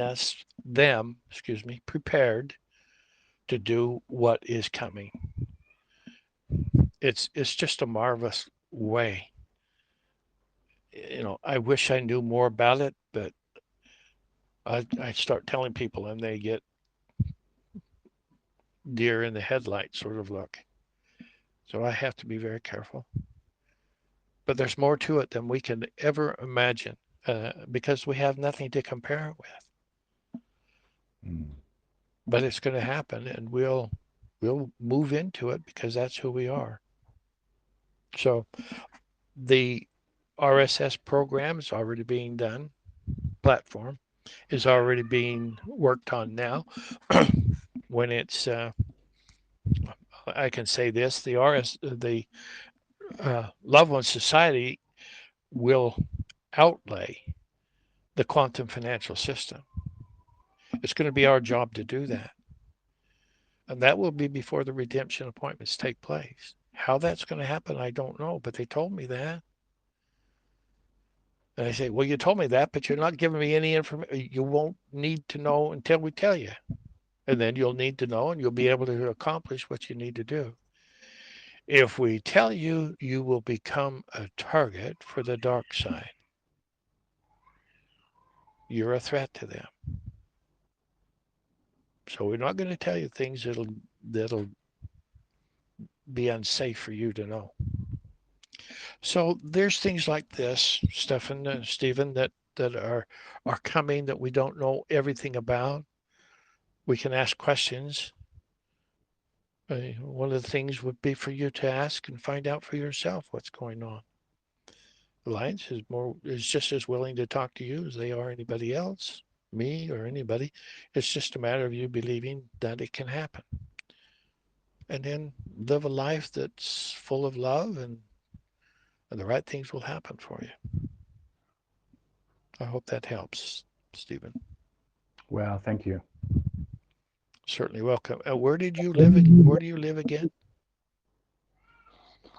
them prepared to do what is coming. It's just a marvelous way. I wish I knew more about it, but I start telling people and they get deer in the headlight sort of look. So I have to be very careful. But there's more to it than we can ever imagine because we have nothing to compare it with. But it's going to happen, and we'll move into it because that's who we are. So the RSS program is already being done. Platform is already being worked on now. When it's, I can say this: the Loved One Society will outlay the quantum financial system. It's going to be our job to do that. And that will be before the redemption appointments take place. How that's going to happen, I don't know, but they told me that. And I say, well, you told me that, but you're not giving me any information. You won't need to know until we tell you. And then you'll need to know and you'll be able to accomplish what you need to do. If we tell you, you will become a target for the dark side. You're a threat to them. So we're not going to tell you things that'll be unsafe for you to know. So there's things like this, Stephen, Stephen, that are coming that we don't know everything about. We can ask questions. One of the things would be for you to ask and find out for yourself what's going on. Alliance is just as willing to talk to you as they are anybody else, me or anybody. It's just a matter of you believing that it can happen. And then live a life that's full of love and the right things will happen for you. I hope that helps, Stephen. Wow, thank you. Certainly welcome. Where did you live? Where do you live again?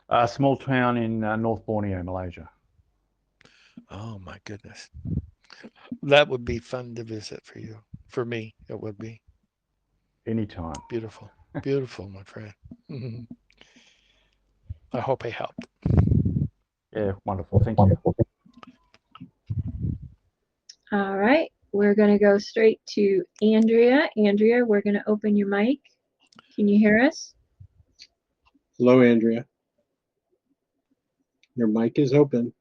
A small town in North Borneo, Malaysia. Oh my goodness. That would be fun to visit for you. For me, it would be. Anytime. Beautiful. Beautiful, my friend. I hope I helped. Yeah, wonderful. Thank you. All right. We're going to go straight to Andrea. Andrea, we're going to open your mic. Can you hear us? Hello, Andrea. Your mic is open.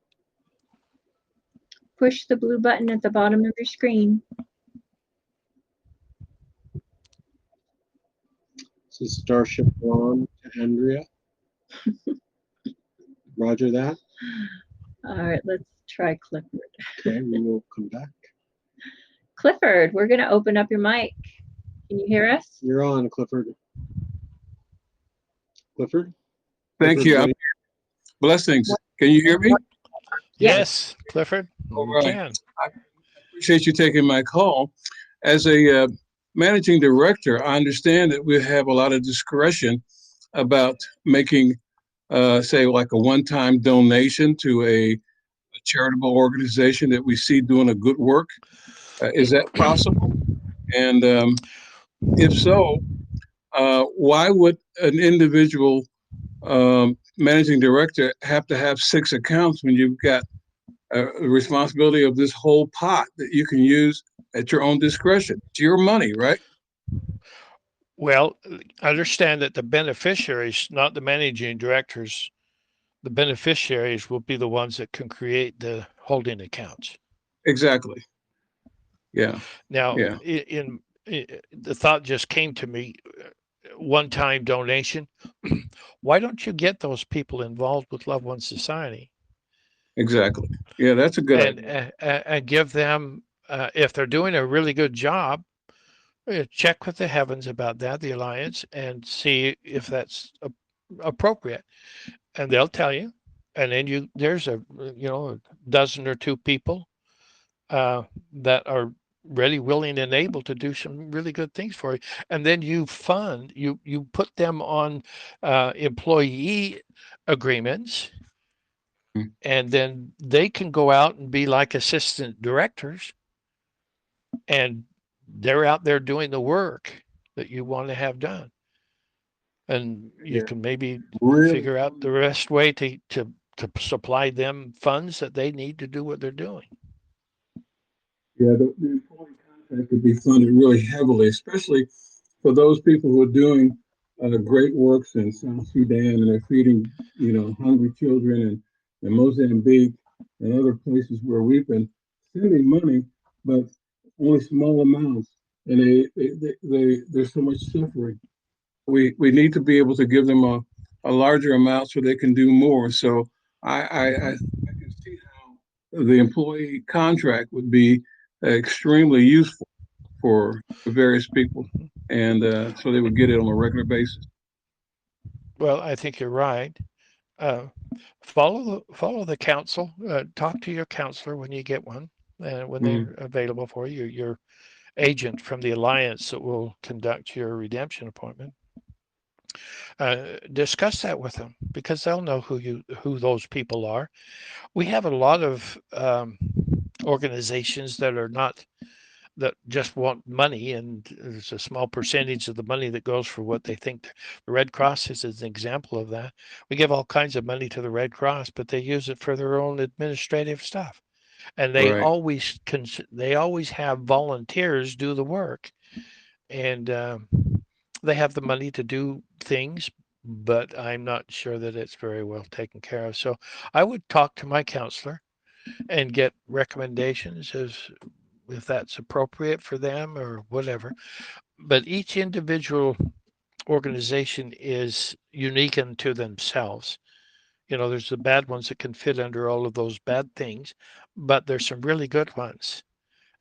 Push the blue button at the bottom of your screen. This is Starship Ron to Andrea. Roger that. All right, let's try Clifford. Okay, we will come back. Clifford, we're going to open up your mic. Can you hear us? You're on, Clifford. Clifford? Thank you. Blessings. Can you hear me? Yes, Clifford. All We right. can. I appreciate you taking my call. As a managing director, I understand that we have a lot of discretion about making, say, like a one-time donation to a charitable organization that we see doing a good work. Is that possible? And if so, why would an individual managing director have to have 6 accounts when you've got a responsibility of this whole pot that you can use at your own discretion? It's your money, right? Well, understand that the beneficiaries, not the managing directors, the beneficiaries will be the ones that can create the holding accounts. Exactly. Yeah. Now, Yeah. the thought just came to me, one-time donation. Why don't you get those people involved with Loved One Society Exactly. Yeah, that's a good idea. and give them, if they're doing a really good job, check with the heavens about that, the alliance, and see if that's appropriate. And they'll tell you. And then there's a dozen or two people that are ready, willing, and able to do some really good things for you. And then you put them on employee agreements, and then they can go out and be like assistant directors, and they're out there doing the work that you want to have done. And you Yeah. can maybe Really? figure out the best way to supply them funds that they need to do what they're doing. Yeah, the employee contract could be funded really heavily, especially for those people who are doing great works in South Sudan and they're feeding, hungry children in Mozambique and other places where we've been sending money, but only small amounts, and there's so much suffering. We need to be able to give them a larger amount so they can do more. So I can see how the employee contract would be extremely useful for the various people, and so they would get it on a regular basis. Well, I think you're right. Uh, follow the counsel. Talk to your counselor when you get one, when Mm, they're available for you. Your agent from the alliance that will conduct your redemption appointment. Discuss that with them because they'll know who those people are. We have a lot of organizations that are not that just want money, and there's a small percentage of the money that goes for what they think. The Red Cross is an example of that. We give all kinds of money to the Red Cross, but they use it for their own administrative stuff, and right. they always have volunteers do the work, and they have the money to do things, but I'm not sure that it's very well taken care of. So I would talk to my counselor and get recommendations as if that's appropriate for them or whatever. But each individual organization is unique unto themselves. There's the bad ones that can fit under all of those bad things, but there's some really good ones.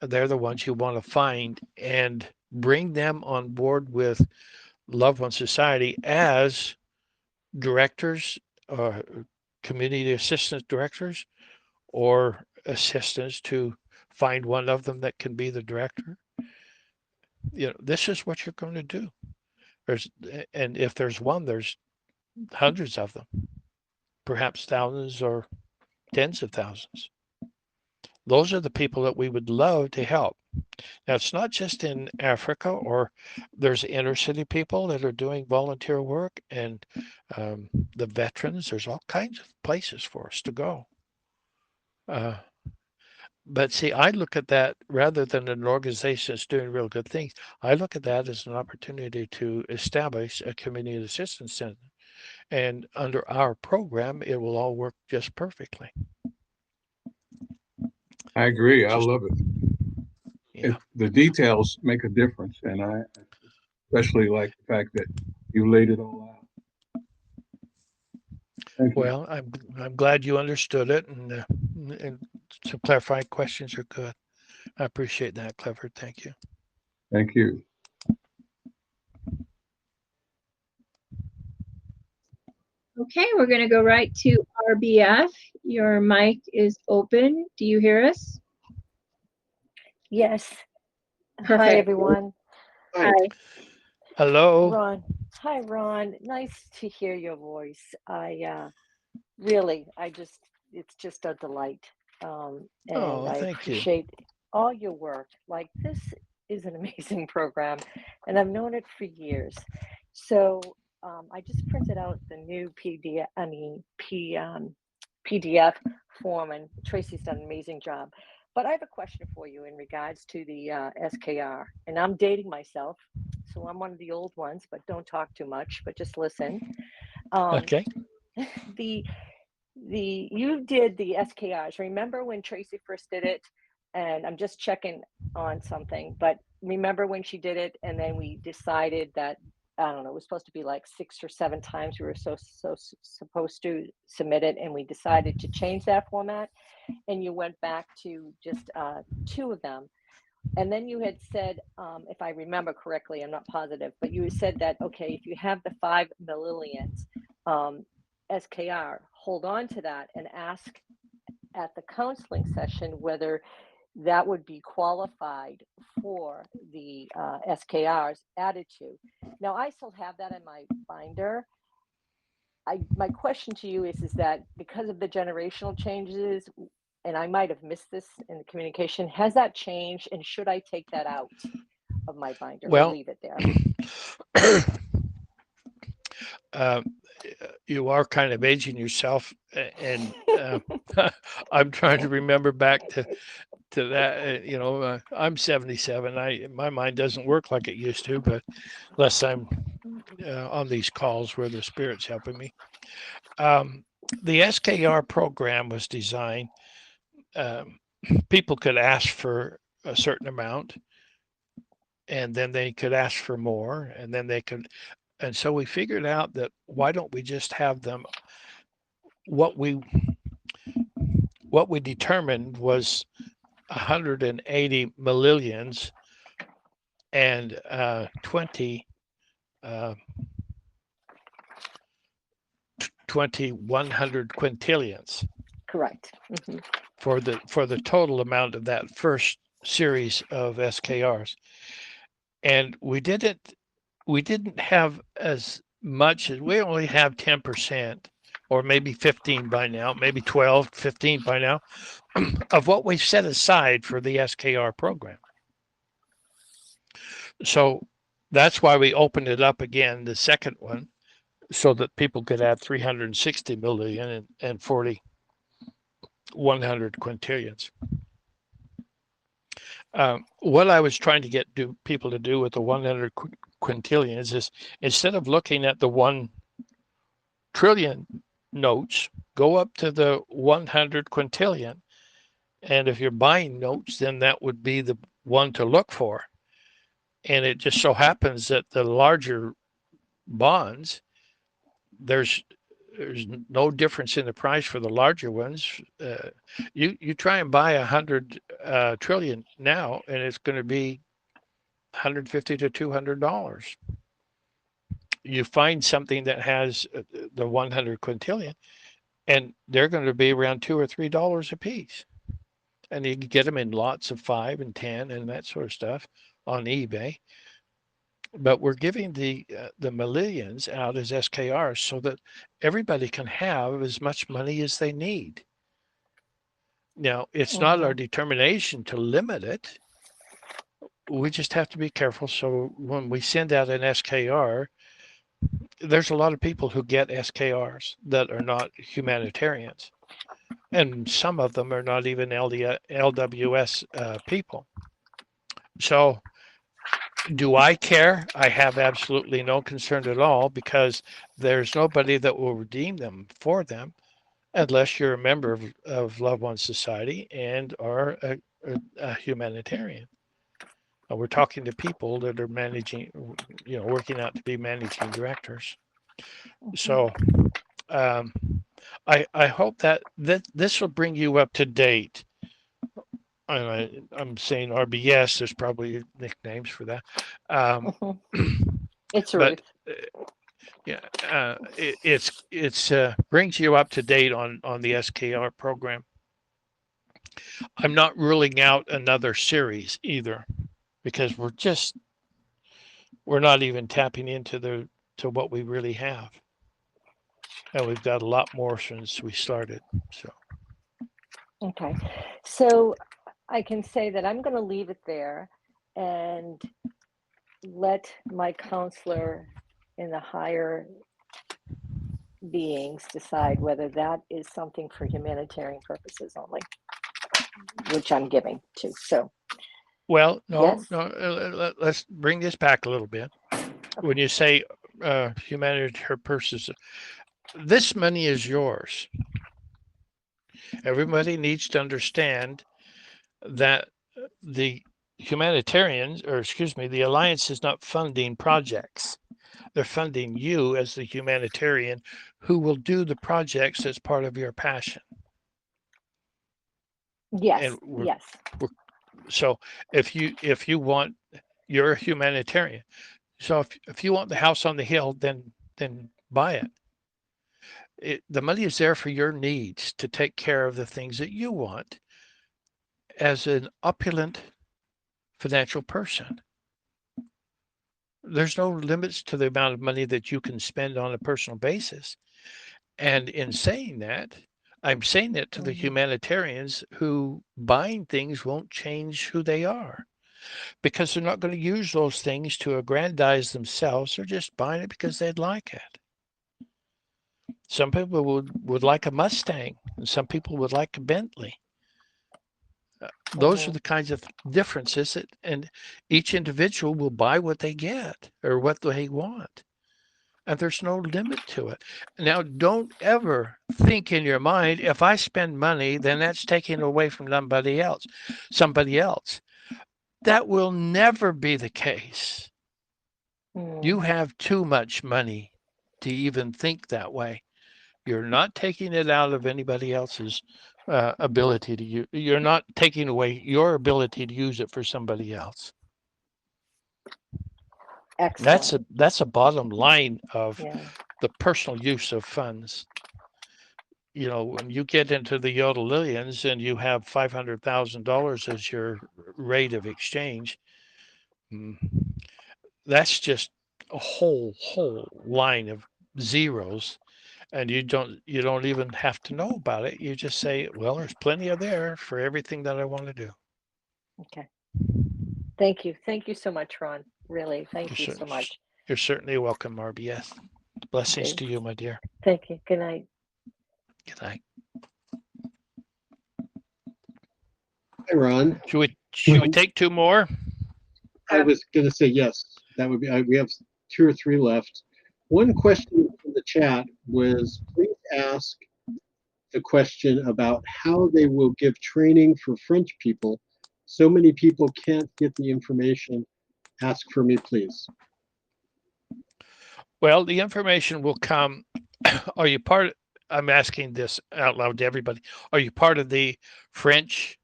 They're the ones you want to find and bring them on board with Loved One Society as directors or community assistant directors or assistants to find one of them that can be the director. This is what you're going to do. And if there's one, there's hundreds of them, perhaps thousands or tens of thousands. Those are the people that we would love to help. Now, it's not just in Africa, or there's inner city people that are doing volunteer work, and the veterans. There's all kinds of places for us to go. Uh, but see, I look at that rather than an organization that's doing real good things. I look at that as an opportunity to establish a community assistance center. And under our program, it will all work just perfectly. I agree. I Just, love it. yeah. The details make a difference, and I especially like the fact that you laid it all out. Thank you. Well, I'm glad you understood it, and some clarifying questions are good. I appreciate that, Clifford. Thank you. Thank you. Okay, we're going to go right to RBF. Your mic is open. Do you hear us? Yes. Hi, Perfect. everyone. Hi. Hi. Hello. Ron. Hi, Ron. Nice to hear your voice. Really, it's just a delight. And Oh, I thank you. appreciate all your work. Like, this is an amazing program, and I've known it for years. So, I just printed out the new PDF form, and Tracy's done an amazing job. But I have a question for you in regards to the SKR, and I'm dating myself, so I'm one of the old ones, but don't talk too much, but just listen. Um, Okay. the you did the SKRs. Remember when Tracy first did it? And I'm just checking on something, but remember when she did it, and then we decided that, I don't know, it was supposed to be like 6 or 7 times we were supposed to submit it, and we decided to change that format, and you went back to just 2 of them. And then you had said, if I remember correctly, I'm not positive, but you said that, okay, if you have the 5 millillions SKR, hold on to that and ask at the counseling session whether that would be qualified for the SKRs added to. Now, I still have that in my binder. My question to you is that because of the generational changes, and I might have missed this in the communication, has that changed, and should I take that out of my binder or Well, leave it there? You are kind of aging yourself, and I'm trying to remember back to that. I'm 77. My mind doesn't work like it used to, but unless I'm on these calls where the spirit's helping me. The SKR program was designed. People could ask for a certain amount, and then they could ask for more, and then they could. And so we figured out that why don't we just have them? What we determined was 180 millillions and 20 uh, 100 quintillions Correct. for the total amount of that first series of SKRs. And we didn't have as much as we only have 10% or maybe 15 by now, maybe 12, 15 by now of what we've set aside for the SKR program. So that's why we opened it up again, the second one, so that people could add 360 million and 40 100 quintillions. What I was trying to get people to do with the 100 quintillions is, instead of looking at the 1 trillion notes, go up to the 100 quintillion. And if you're buying notes, then that would be the one to look for. And it just so happens that the larger bonds, there's no difference in the price for the larger ones. You try and buy 100 trillion now, and it's going to be $150 to $200. You find something that has the 100 quintillion, and they're going to be around $2 or $3 a piece. And you can get them in lots of 5 and 10 and that sort of stuff on eBay. But we're giving the millions out as SKRs so that everybody can have as much money as they need. Now, it's not our determination to limit it. We just have to be careful. So when we send out an SKR, there's a lot of people who get SKRs that are not humanitarians. And some of them are not even LWS people. So do I care? I have absolutely no concern at all, because there's nobody that will redeem them for them unless you're a member of Loved One Society and are a humanitarian. We're talking to people that are managing, working out to be managing directors. So I hope that this will bring you up to date. I'm saying RBS. There's probably nicknames for that. It's But Ruth. it's brings you up to date on the SKR program. I'm not ruling out another series either, because we're just we're not even tapping into what we really have. And we've got a lot more since we started. So Okay. So I can say that I'm going to leave it there and let my counselor in the higher beings decide whether that is something for humanitarian purposes only, which I'm giving to. So, well, yes. let's bring this back a little bit. When you say humanitarian purposes, this money is yours. Everybody needs to understand that the humanitarians, or excuse me, the Alliance is not funding projects. They're funding you as the humanitarian who will do the projects as part of your passion. Yes. And Yes. so if you want, you're a humanitarian. So if you want the house on the hill, then buy it. The money is there for your needs to take care of the things that you want as an opulent financial person. There's no limits to the amount of money that you can spend on a personal basis. And in saying that, I'm saying it to the humanitarians who buying things won't change who they are, because they're not going to use those things to aggrandize themselves. They're just buying it because they'd like it. Some people would like a Mustang, and some people would like a Bentley. Those are the kinds of differences and each individual will buy what they get or what they want. And there's no limit to it. Now, don't ever think in your mind, if I spend money, then that's taking away from somebody else. That will never be the case. You have too much money to even think that way. You're not taking it out of anybody else's ability to use. You're not taking away your ability to use it for somebody else. Excellent. That's a bottom line of the personal use of funds. You know, when you get into the Yodelillions and you have $500,000 as your rate of exchange, that's just a whole line of zeros, and you don't even have to know about it. You just say, well, there's plenty of there for everything that I want to do. Okay. Thank you so much, Ron. Really, thank you so much. You're certainly welcome, RBS. Blessings to you, my dear. Thank you. Good night. Good night. Hi, Ron. Should we take two more? I was going to say yes. That would be. We have 2 or 3 left. One question from the chat was, please ask the question about how they will give training for French people. So many people can't get the information. Ask for me, please. Well, the information will come. Are you part? I'm asking this out loud to everybody. Are you part of the French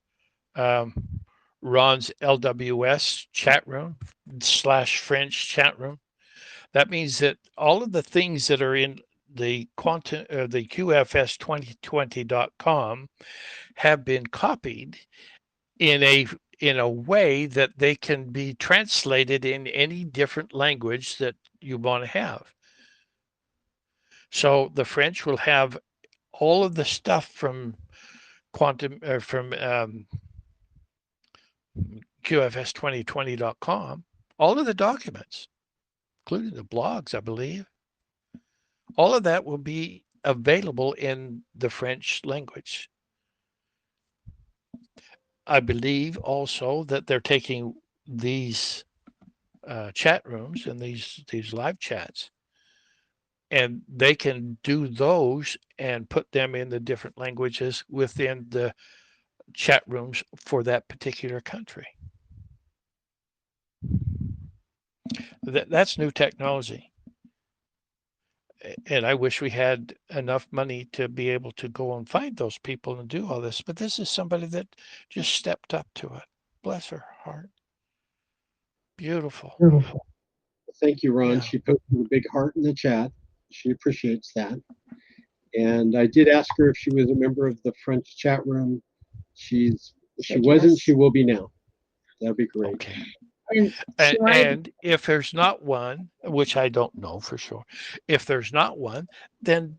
Ron's LWS chat room / French chat room? That means that all of the things that are in the the QFS2020.com have been copied in a way that they can be translated in any different language that you want to have. So the French will have all of the stuff from QFS2020.com, all of the documents, including the blogs, I believe. All of that will be available in the French language. I believe also that they're taking these chat rooms and these live chats, and they can do those and put them in the different languages within the chat rooms for that particular country. That's new technology. And I wish we had enough money to be able to go and find those people and do all this. But this is somebody that just stepped up to it. Bless her heart. Beautiful. Thank you, Ron. Yeah. She put a big heart in the chat. She appreciates that. And I did ask her if she was a member of the French chat room. She wasn't. She will be now. That'd be great. Okay. And she wanted And if there's not one, which I don't know for sure, if there's not one, then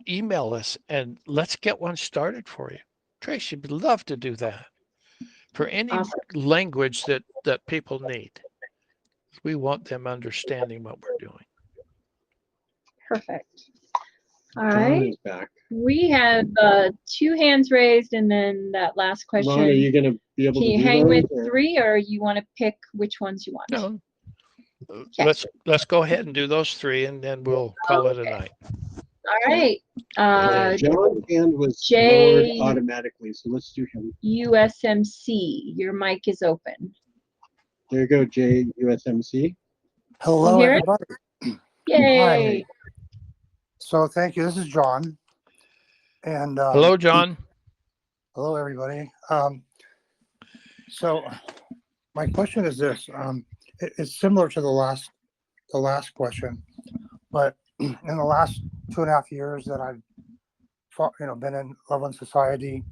email us and let's get one started for you. Tracy would love to do that for any awesome. language that people need. We want them understanding what we're doing. Perfect. All John right. is back. We have 2 hands raised, and then that last question. Ron, are you going to be able Can to you do hang those, with or? 3, or you want to pick which ones you want? No, Okay. let's go ahead and do those 3, and then we'll call it a night. All right. John's hand was J- lowered automatically, so let's do him. USMC, your mic is open. There you go, Jay, USMC. Hello, You hear it? everybody. Yay. Hi. So thank you. This is John. And Hello, John. hello, everybody. So my question is this. It's similar to the last question, but in the last 2.5 years that I've been in Loveland Society,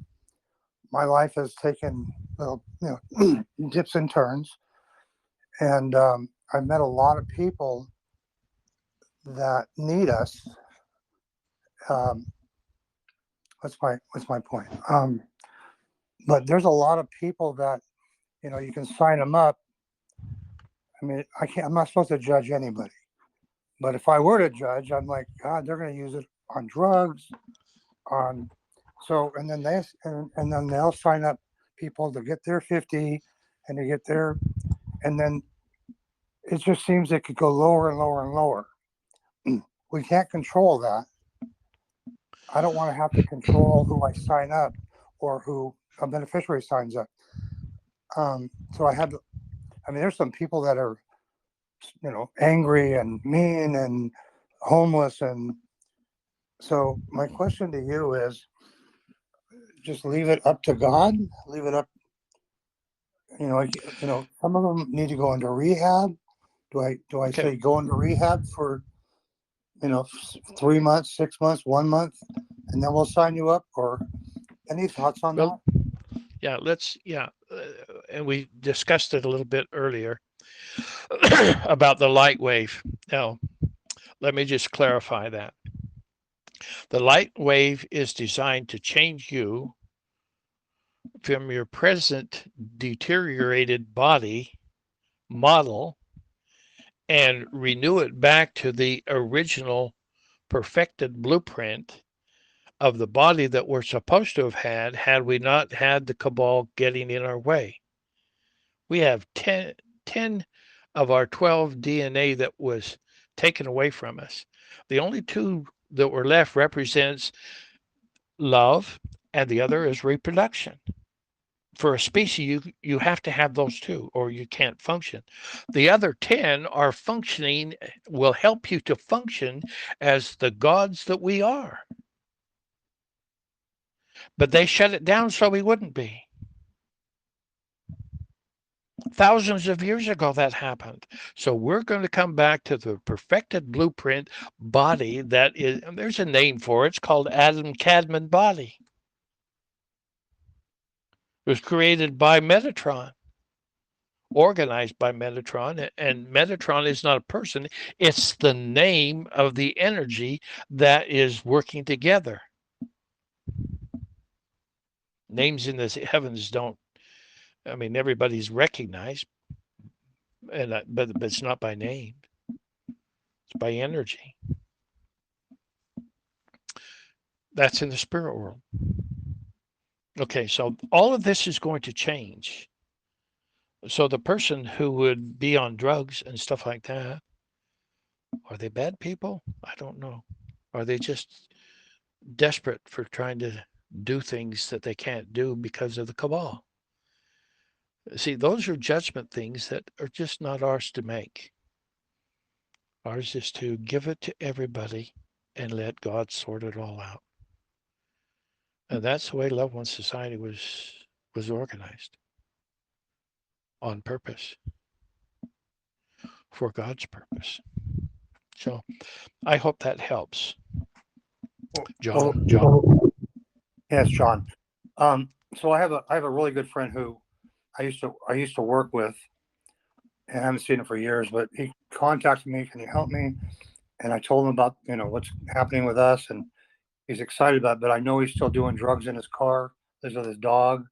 my life has taken little dips and turns, and I've met a lot of people that need us. What's my point? But there's a lot of people that you can sign them up. I mean, I'm not supposed to judge anybody, but if I were to judge, I'm like, God, they're going to use it on drugs, and then they'll sign up people to get their 50 and to get their, and then it just seems it could go lower and lower and lower. We can't control that. I don't want to have to control who I sign up or who a beneficiary signs up. So there's some people that are, angry and mean and homeless. And so my question to you is, just leave it up to God, leave it up. Some of them need to go into rehab. Do I say go into rehab for, 3 months, 6 months, 1 month, and then we'll sign you up? Or any thoughts on that? Yeah, and we discussed it a little bit earlier about the light wave. Now, let me just clarify that. The light wave is designed to change you from your present deteriorated body model and renew it back to the original perfected blueprint of the body that we're supposed to have had we not had the cabal getting in our way. We have 10 of our 12 DNA that was taken away from us. The only 2 that were left represents love, and the other is reproduction. For a species, you have to have those 2 or you can't function. The other 10 are functioning, will help you to function as the gods that we are. But they shut it down so we wouldn't be. Thousands of years ago that happened. So we're going to come back to the perfected blueprint body that is, there's a name for it. It's called Adam Cadman body. It was created by Metatron, organized by Metatron, and Metatron is not a person. It's the name of the energy that is working together. Names in the heavens don't, everybody's recognized, but it's not by name. It's by energy. That's in the spirit world. Okay, so all of this is going to change. So the person who would be on drugs and stuff like that, are they bad people? I don't know. Are they just desperate for trying to do things that they can't do because of the cabal? See, those are judgment things that are just not ours to make. Ours is to give it to everybody and let God sort it all out. And that's the way Loved One Society was organized, on purpose, for God's purpose. So I hope that helps. John. Yes, John. So I have a really good friend who I used to work with, and I haven't seen him for years, but he contacted me. Can you help me? And I told him about, what's happening with us, and he's excited about it, but I know he's still doing drugs in his car. Lives with his dog.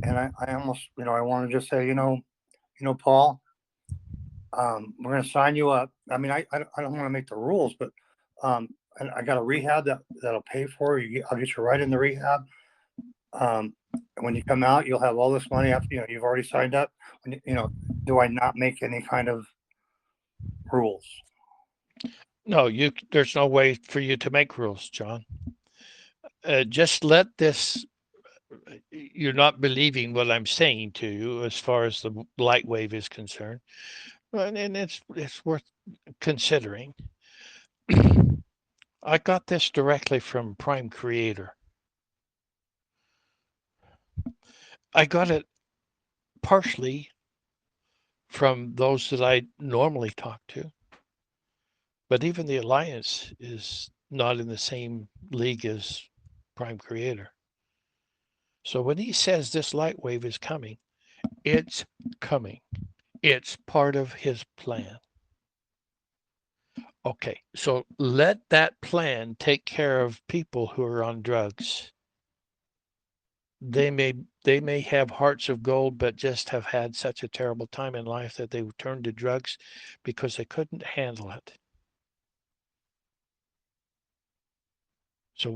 And I almost, I want to just say, Paul, we're going to sign you up. I mean, I don't want to make the rules, but and I got a rehab that'll pay for you. I'll get you right in the rehab. And when you come out, you'll have all this money after, you've already signed up. Do I not make any kind of rules? No, there's no way for you to make rules, John. Just let this. You're not believing what I'm saying to you as far as the light wave is concerned, and it's worth considering. I got this directly from Prime Creator. I got it partially from those that I normally talk to, but even the Alliance is not in the same league as Prime Creator. So when he says this light wave is coming, it's coming. It's part of his plan. Okay, so let that plan take care of people who are on drugs. They may have hearts of gold, but just have had such a terrible time in life that they turned to drugs because they couldn't handle it. So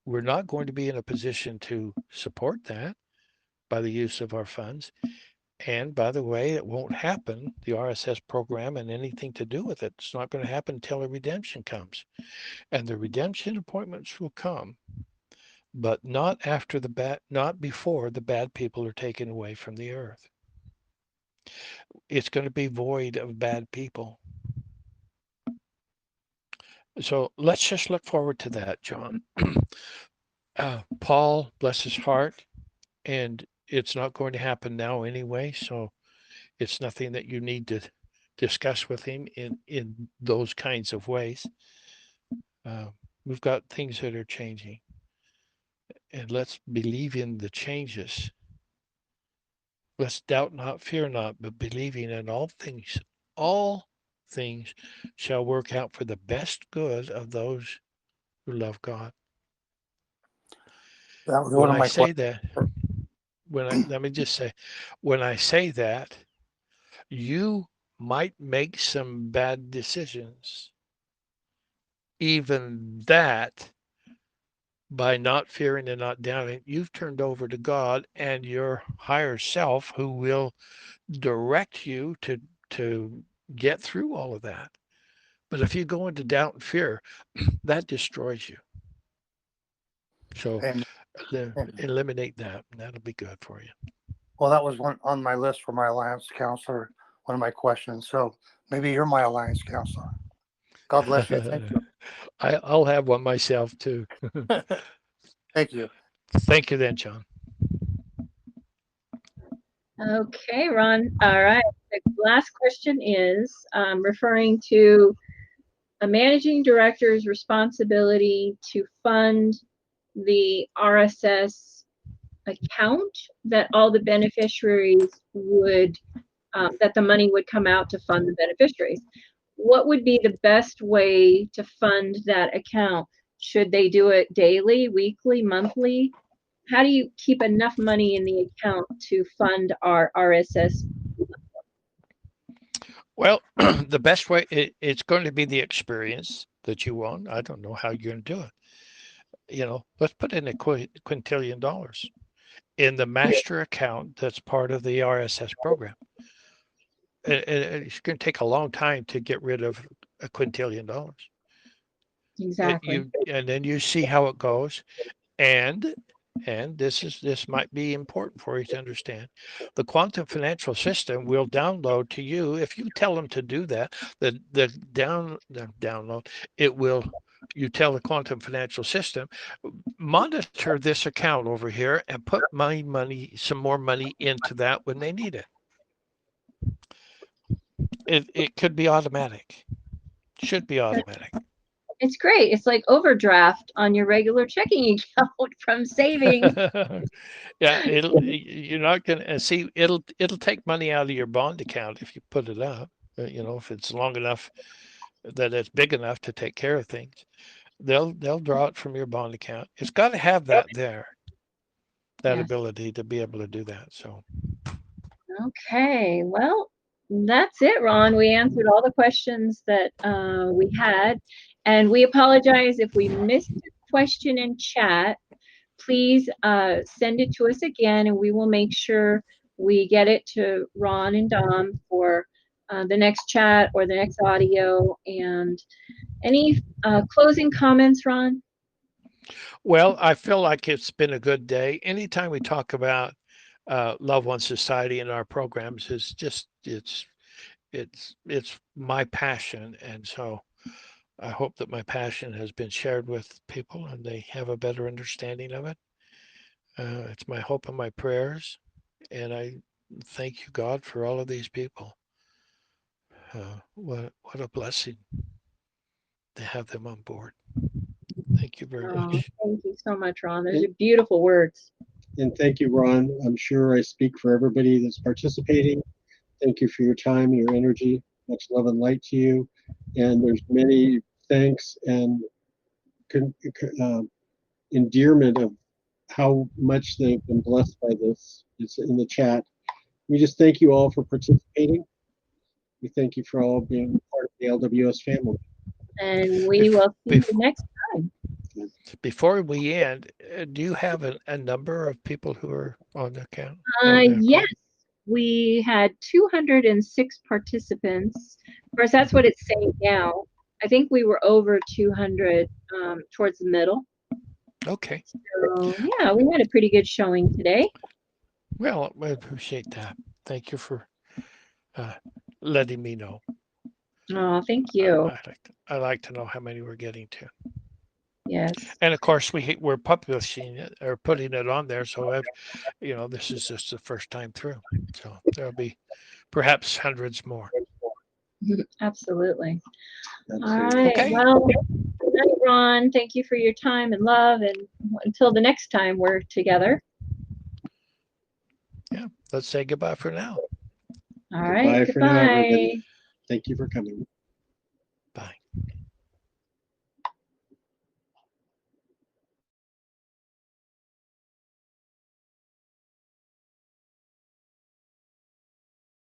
we're not going to be in a position to support that by the use of our funds. And by the way, it won't happen, the RSS program and anything to do with it. It's not going to happen until a redemption comes. And the redemption appointments will come, but not before the bad people are taken away from the earth. It's going to be void of bad people. So let's just look forward to that, John. Paul, bless his heart, and it's not going to happen now anyway, so it's nothing that you need to discuss with him in those kinds of ways. We've got things that are changing, and let's believe in the changes. Let's doubt not, fear not, but believing in all things shall work out for the best good of those who love God. That was When one of I my say questions. that, let me just say, when I say that, you might make some bad decisions. Even that, by not fearing and not doubting, you've turned over to God and your higher self, who will direct you to get through all of that. But if you go into doubt and fear, that destroys you. So And, eliminate that, and that'll be good for you. well, that was one on my list for my alliance counselor, one of my questions. So maybe you're my alliance counselor. God bless you. Thank you. I'll have one myself too. Thank you. Thank you then, John. Okay, Ron. All right. The last question is referring to a managing director's responsibility to fund the RSS account that all the beneficiaries would, that the money would come out to fund the beneficiaries. What would be the best way to fund that account? Should they do it daily, weekly, monthly? How do you keep enough money in the account to fund our RSS? Well, the best way, it's going to be the experience that you want. I don't know how you're going to do it. Let's put in $1 quintillion in the master account that's part of the RSS program. It's going to take a long time to get rid of $1 quintillion. Exactly. And then you see how it goes. And this might be important for you to understand. The quantum financial system will download to you if you tell them to do that. The download, it will. You tell the quantum financial system, monitor this account over here and put some more money into that when they need it. It could be automatic. Should be automatic. It's great. It's like overdraft on your regular checking account from savings. Yeah, you're not gonna see it'll take money out of your bond account if you put it up. If it's long enough that it's big enough to take care of things, they'll draw it from your bond account. It's got to have that there, that Yes. ability to be able to do that. So Okay, well, that's it, Ron. We answered all the questions that we had, and we apologize if we missed a question in chat. Please send it to us again, and we will make sure we get it to Ron and Dom for the next chat or the next audio. And any closing comments, Ron? well, I feel like it's been a good day. Anytime we talk about Love One Society in our programs, is just it's my passion, and so I hope that my passion has been shared with people and they have a better understanding of it. It's my hope and my prayers, and I thank you, God, for all of these people. What a blessing to have them on board. Thank you very much. Thank you so much, Ron. Those are beautiful words. And thank you, Ron. I'm sure I speak for everybody that's participating. Thank you for your time, your energy. Much love and light to you. And there's many thanks and endearment of how much they've been blessed by this. It's in the chat. We just thank you all for participating. We thank you for all being part of the LWS family. And we will see you next time. Before we end, do you have a number of people who are on the account? Yes, we had 206 participants. Of course, that's what it's saying now. I think we were over 200 towards the middle. Okay. So, yeah, we had a pretty good showing today. Well, I appreciate that. Thank you for letting me know. Oh, thank you. I like to know how many we're getting to. Yes. And of course, we're publishing it or putting it on there. So, this is just the first time through. So there'll be perhaps hundreds more. Absolutely. All right. Okay. Well, good night, Ron. Thank you for your time and love. And until the next time we're together. Yeah. Let's say goodbye for now. All right. Goodbye for now, everybody. Goodbye. Thank you for coming.